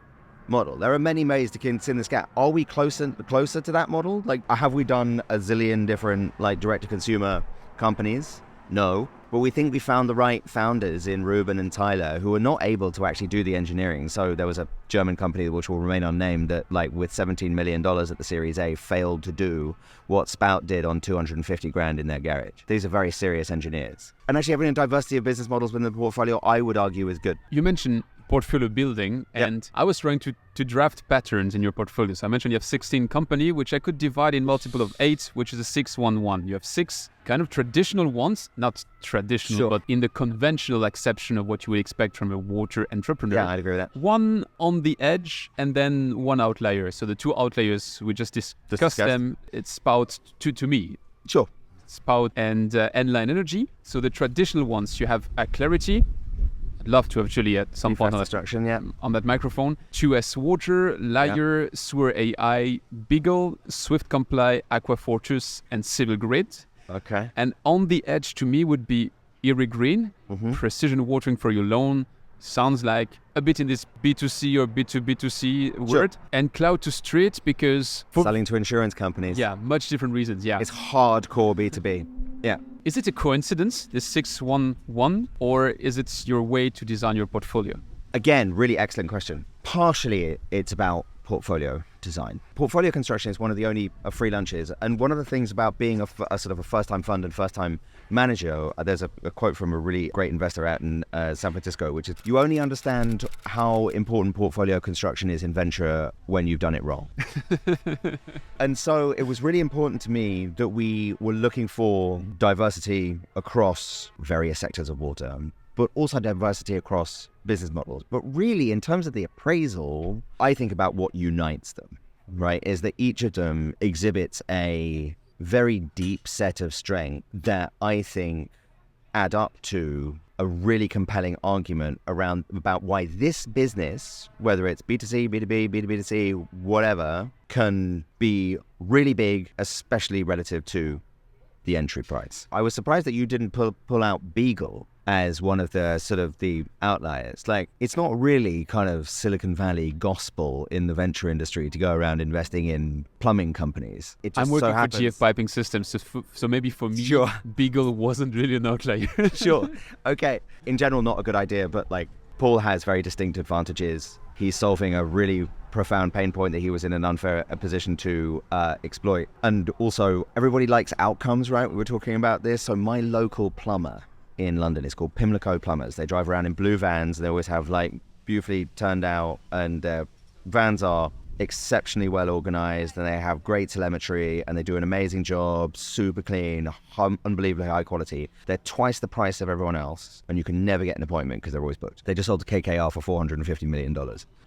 model. There are many ways to skin this gap. Are we closer to that model? Have we done a zillion different direct-to-consumer companies? No. But we think we found the right founders in Ruben and Tyler who are not able to actually do the engineering. So there was a German company which will remain unnamed that with $17 million at the Series A failed to do what Spout did on 250 grand in their garage. These are very serious engineers. And actually having a diversity of business models within the portfolio, I would argue, is good. You mentioned portfolio building, and I was trying to draft patterns in your portfolio. So I mentioned you have 16 company, which I could divide in multiple of 8, which is a 6-1-1. You have 6 kind of traditional ones, not traditional, but in the conventional acception of what you would expect from a water entrepreneur. Yeah, I'd agree with that. 1 on the edge, and then 1 outlier. So the 2 outliers, we just discussed them. It's Spout to me. Sure. Spout and Enline Energy. So the traditional ones, you have Clarity. I'd love to actually at some point on that microphone. 2S Water, Liar, Sewer AI, Beagle, Swift Comply, Aqua Fortress, and Civil Grid. Okay. And on the edge to me would be Erie Green, Precision Watering for your loan. Sounds like a bit in this B2C or B2B2C word. And Cloud to Street because... selling to insurance companies. Yeah, much different reasons, yeah. It's hardcore B2B. Yeah. Is it a coincidence, this 6-1-1, or is it your way to design your portfolio? Again, really excellent question. Partially, it's about portfolio design. Portfolio construction is one of the only free lunches. And one of the things about being a sort of a first-time fund and first-time manager, there's a quote from a really great investor out in San Francisco, which is, you only understand how important portfolio construction is in venture when you've done it wrong. And so it was really important to me that we were looking for diversity across various sectors of water, but also diversity across business models. But really, in terms of the appraisal, I think about what unites them, right? Is that each of them exhibits a very deep set of strength that I think add up to a really compelling argument about why this business, whether it's B2C, B2B, B2B2C, whatever, can be really big, especially relative to the entry price. I was surprised that you didn't pull out Beagle as one of the sort of the outliers. Like, it's not really kind of Silicon Valley gospel in the venture industry to go around investing in plumbing companies. It just I'm working so happens. for GF Piping Systems, so maybe for me, Sure. Beagle wasn't really an outlier. Sure. Okay. In general, not a good idea, but like Paul has very distinct advantages. He's solving a really profound pain point that he was in an unfair position to exploit. And also, everybody likes outcomes, right? We were talking about this. So my local plumber in London is called Pimlico Plumbers. They drive around in blue vans. They always have like beautifully turned out, and their vans are exceptionally well organized, and they have great telemetry, and they do an amazing job, super clean, unbelievably high quality. They're twice the price of everyone else, and you can never get an appointment because they're always booked. They just sold to KKR for $450 million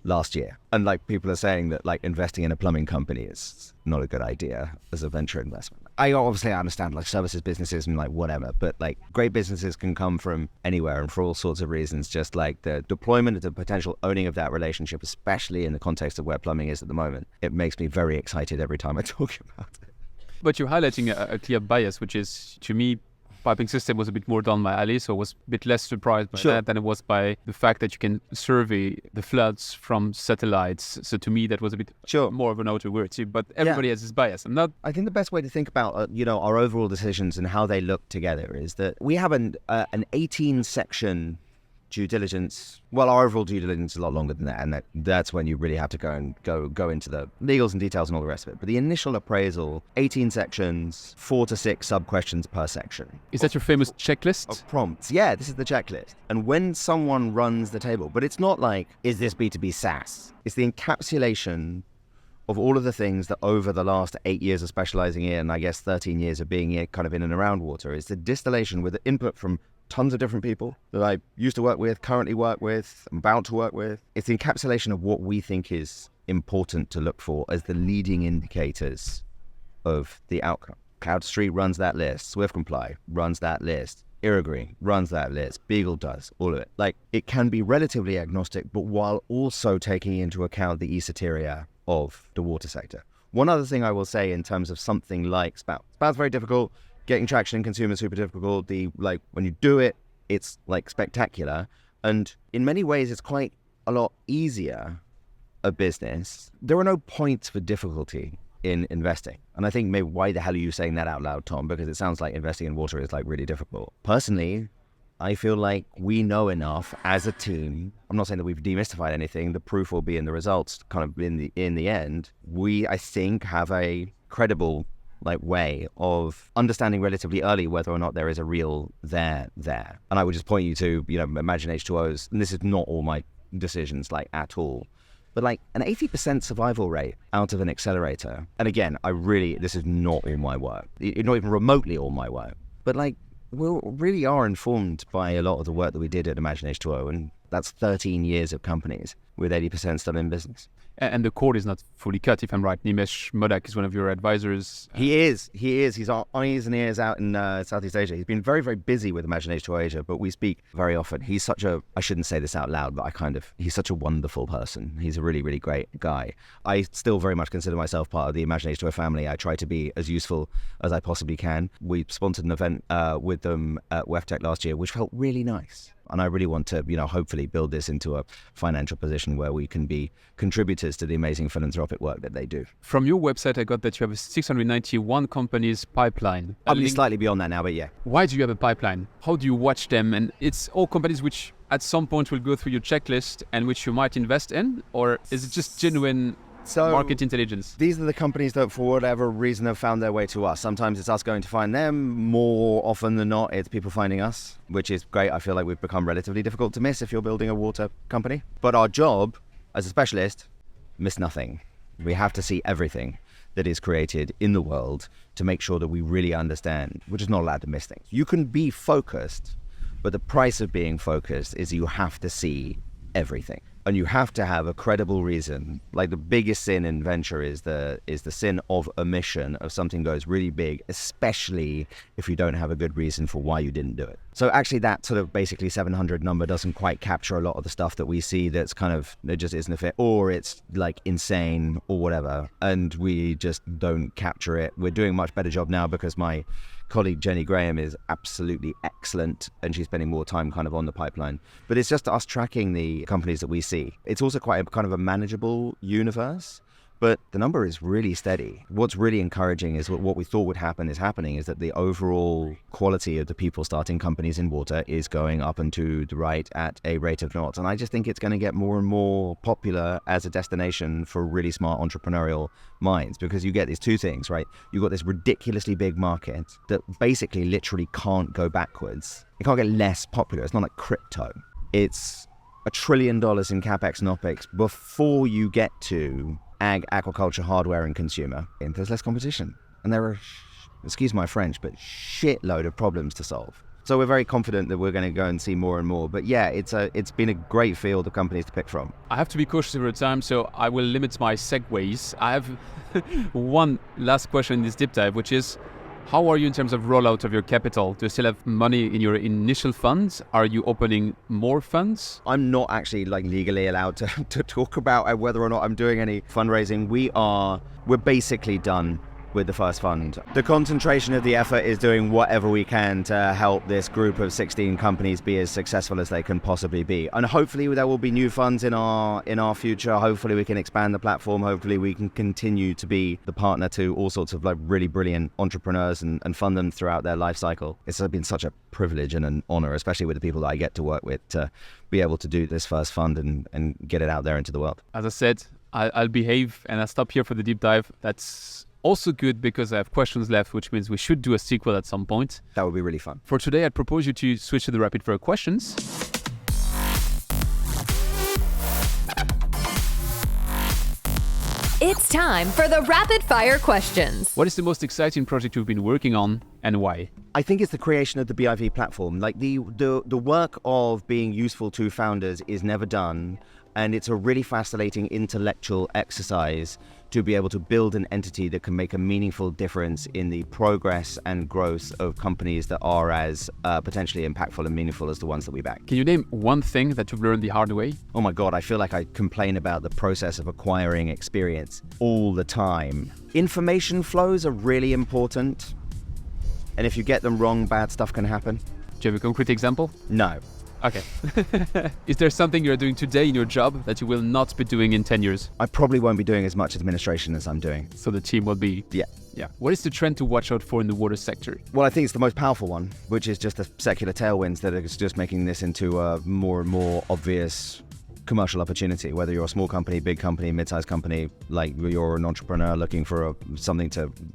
last year. And like, people are saying that like investing in a plumbing company is not a good idea as a venture investment. I obviously understand like services businesses and like whatever, but like great businesses can come from anywhere and for all sorts of reasons. Just like the deployment and the potential owning of that relationship, especially in the context of where plumbing is at the moment, it makes me very excited every time I talk about it. But you're highlighting a clear bias, which is, to me, piping system was a bit more down my alley, so I was a bit less surprised by that than it was by the fact that you can survey the floods from satellites. So to me, that was a bit more of an outer word too. But everybody has this bias. I think the best way to think about our overall decisions and how they look together is that we have an 18-section due diligence. Well, our overall due diligence is a lot longer than that, and that's when you really have to go into the legals and details and all the rest of it. But the initial appraisal, 18 sections, 4 to 6 sub-questions per section. Is that your famous checklist? Of prompts. Yeah, this is the checklist. And when someone runs the table, but it's not like, is this B2B SaaS? It's the encapsulation of all of the things that over the last 8 years of specializing in, I guess 13 years of being kind of in and around water, is the distillation with the input from tons of different people that I used to work with, currently work with, I'm about to work with. It's the encapsulation of what we think is important to look for as the leading indicators of the outcome. CloudStreet runs that list, SwiftComply runs that list, Irrigreen runs that list, Beagle does, all of it. Like, it can be relatively agnostic, but while also taking into account the esoteria of the water sector. One other thing I will say in terms of something like Spout. Spout's very difficult. Getting traction in consumers super difficult. When you do it, it's like spectacular. And in many ways, it's quite a lot easier a business. There are no points for difficulty in investing. And I think maybe why the hell are you saying that out loud, Tom? Because it sounds like investing in water is like really difficult. Personally, I feel like we know enough as a team. I'm not saying that we've demystified anything. The proof will be in the results kind of in the end. We, I think, have a credible way of understanding relatively early whether or not there is a real there. And I would just point you to, Imagine H2O's, and this is not all my decisions at all, but an 80% survival rate out of an accelerator. And again, this is not all my work, not even remotely all my work, but we really are informed by a lot of the work that we did at Imagine H2O, and that's 13 years of companies with 80% still in business. And the cord is not fully cut, if I'm right. Nimesh Modak is one of your advisors. He is. He's our eyes and ears out in Southeast Asia. He's been very, very busy with Imagine H2O Asia, but we speak very often. He's I shouldn't say this out loud, but he's such a wonderful person. He's a really, really great guy. I still very much consider myself part of the Imagine H2O family. I try to be as useful as I possibly can. We sponsored an event with them at WEFTech last year, which felt really nice. And I really want to, hopefully build this into a financial position where we can be contributors to the amazing philanthropic work that they do. From your website, I got that you have a 691 companies pipeline. Probably slightly beyond that now, but yeah. Why do you have a pipeline? How do you watch them? And it's all companies which at some point will go through your checklist and which you might invest in? Or is it just genuine market intelligence? These are the companies that, for whatever reason, have found their way to us. Sometimes it's us going to find them. More often than not, it's people finding us, which is great. I feel like we've become relatively difficult to miss if you're building a water company. But our job as a specialist, miss nothing. We have to see everything that is created in the world to make sure that we really understand. We're just not allowed to miss things. You can be focused, but the price of being focused is you have to see everything. And you have to have a credible reason. Like the biggest sin in venture is the sin of omission of something goes really big, especially if you don't have a good reason for why you didn't do it. So actually that sort of basically 700 number doesn't quite capture a lot of the stuff that we see that's kind of, it just isn't a fit, or it's like insane or whatever. And we just don't capture it. We're doing a much better job now because my colleague Jenny Graham is absolutely excellent and she's spending more time kind of on the pipeline. But it's just us tracking the companies that we see. It's also quite a kind of a manageable universe, but the number is really steady. What's really encouraging is what we thought would happen is happening, is that the overall quality of the people starting companies in water is going up and to the right at a rate of knots. And I just think it's going to get more and more popular as a destination for really smart entrepreneurial minds, because you get these two things, right? You've got this ridiculously big market that basically literally can't go backwards. It can't get less popular. It's not like crypto. It's $1 trillion in CapEx and OpEx before you get to ag, aquaculture, hardware, and consumer. And there's less competition. And there are, excuse my French, but shitload of problems to solve. So we're very confident that we're going to go and see more and more. But yeah, it's been a great field of companies to pick from. I have to be cautious of your time, so I will limit my segues. I have one last question in this deep dive, which is, how are you in terms of rollout of your capital? Do you still have money in your initial funds? Are you opening more funds? I'm not actually like legally allowed to talk about whether or not I'm doing any fundraising. We're basically done with the first fund. The concentration of the effort is doing whatever we can to help this group of 16 companies be as successful as they can possibly be. And hopefully there will be new funds in our future. Hopefully we can expand the platform. Hopefully we can continue to be the partner to all sorts of like really brilliant entrepreneurs and fund them throughout their life cycle. It's been such a privilege and an honor, especially with the people that I get to work with, to be able to do this first fund and get it out there into the world. As I said, I'll behave and I'll stop here for the deep dive. That's also good because I have questions left, which means we should do a sequel at some point. That would be really fun. For today, I'd propose you to switch to the rapid fire questions. It's time for the rapid fire questions. What is the most exciting project you've been working on and why? I think it's the creation of the BIV platform. Like the work of being useful to founders is never done. And it's a really fascinating intellectual exercise to be able to build an entity that can make a meaningful difference in the progress and growth of companies that are as potentially impactful and meaningful as the ones that we back. Can you name one thing that you've learned the hard way? Oh my God, I feel like I complain about the process of acquiring experience all the time. Information flows are really important. And if you get them wrong, bad stuff can happen. Do you have a concrete example? No. Okay. Is there something you're doing today in your job that you will not be doing in 10 years? I probably won't be doing as much administration as I'm doing. So the team will be... Yeah. What is the trend to watch out for in the water sector? Well, I think it's the most powerful one, which is just the secular tailwinds that are just making this into a more and more obvious commercial opportunity. Whether you're a small company, big company, mid-sized company, like you're an entrepreneur looking for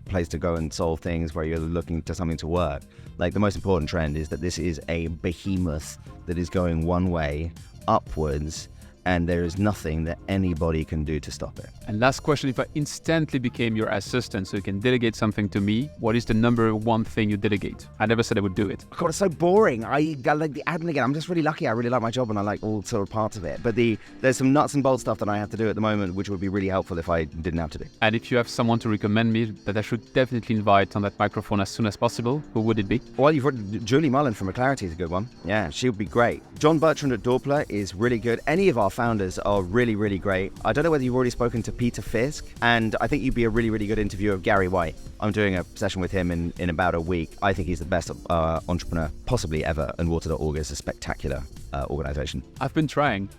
place to go and solve things, where you're looking to something to work. Like the most important trend is that this is a behemoth that is going one way, upwards, and there is nothing that anybody can do to stop it. And last question, if I instantly became your assistant so you can delegate something to me, what is the number one thing you delegate? I never said I would do it. God, it's so boring. I like the admin again. I'm just really lucky. I really like my job and I like all sort of parts of it. But there's some nuts and bolts stuff that I have to do at the moment, which would be really helpful if I didn't have to do. And if you have someone to recommend me that I should definitely invite on that microphone as soon as possible, who would it be? Well, you've got Julie Mullen from Clarity is a good one. Yeah, she would be great. John Bertrand at Doppler is really good. Any of our founders are really, really great. I don't know whether you've already spoken to Peter Fisk, and I think you'd be a really, really good interview of Gary White. I'm doing a session with him in about a week. I think he's the best entrepreneur possibly ever, and Water.org is a spectacular organization. I've been trying.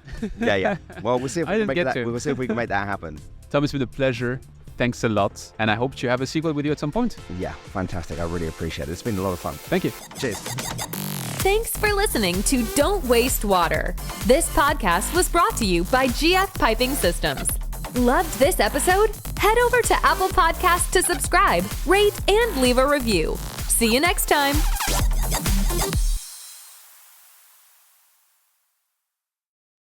Yeah. Well, we'll see if we'll see if we can make that happen. Tom, it's been a pleasure. Thanks a lot. And I hope to have a sequel with you at some point. Yeah, fantastic. I really appreciate it. It's been a lot of fun. Thank you. Cheers. Thanks for listening to Don't Waste Water. This podcast was brought to you by GF Piping Systems. Loved this episode? Head over to Apple Podcasts to subscribe, rate, and leave a review. See you next time.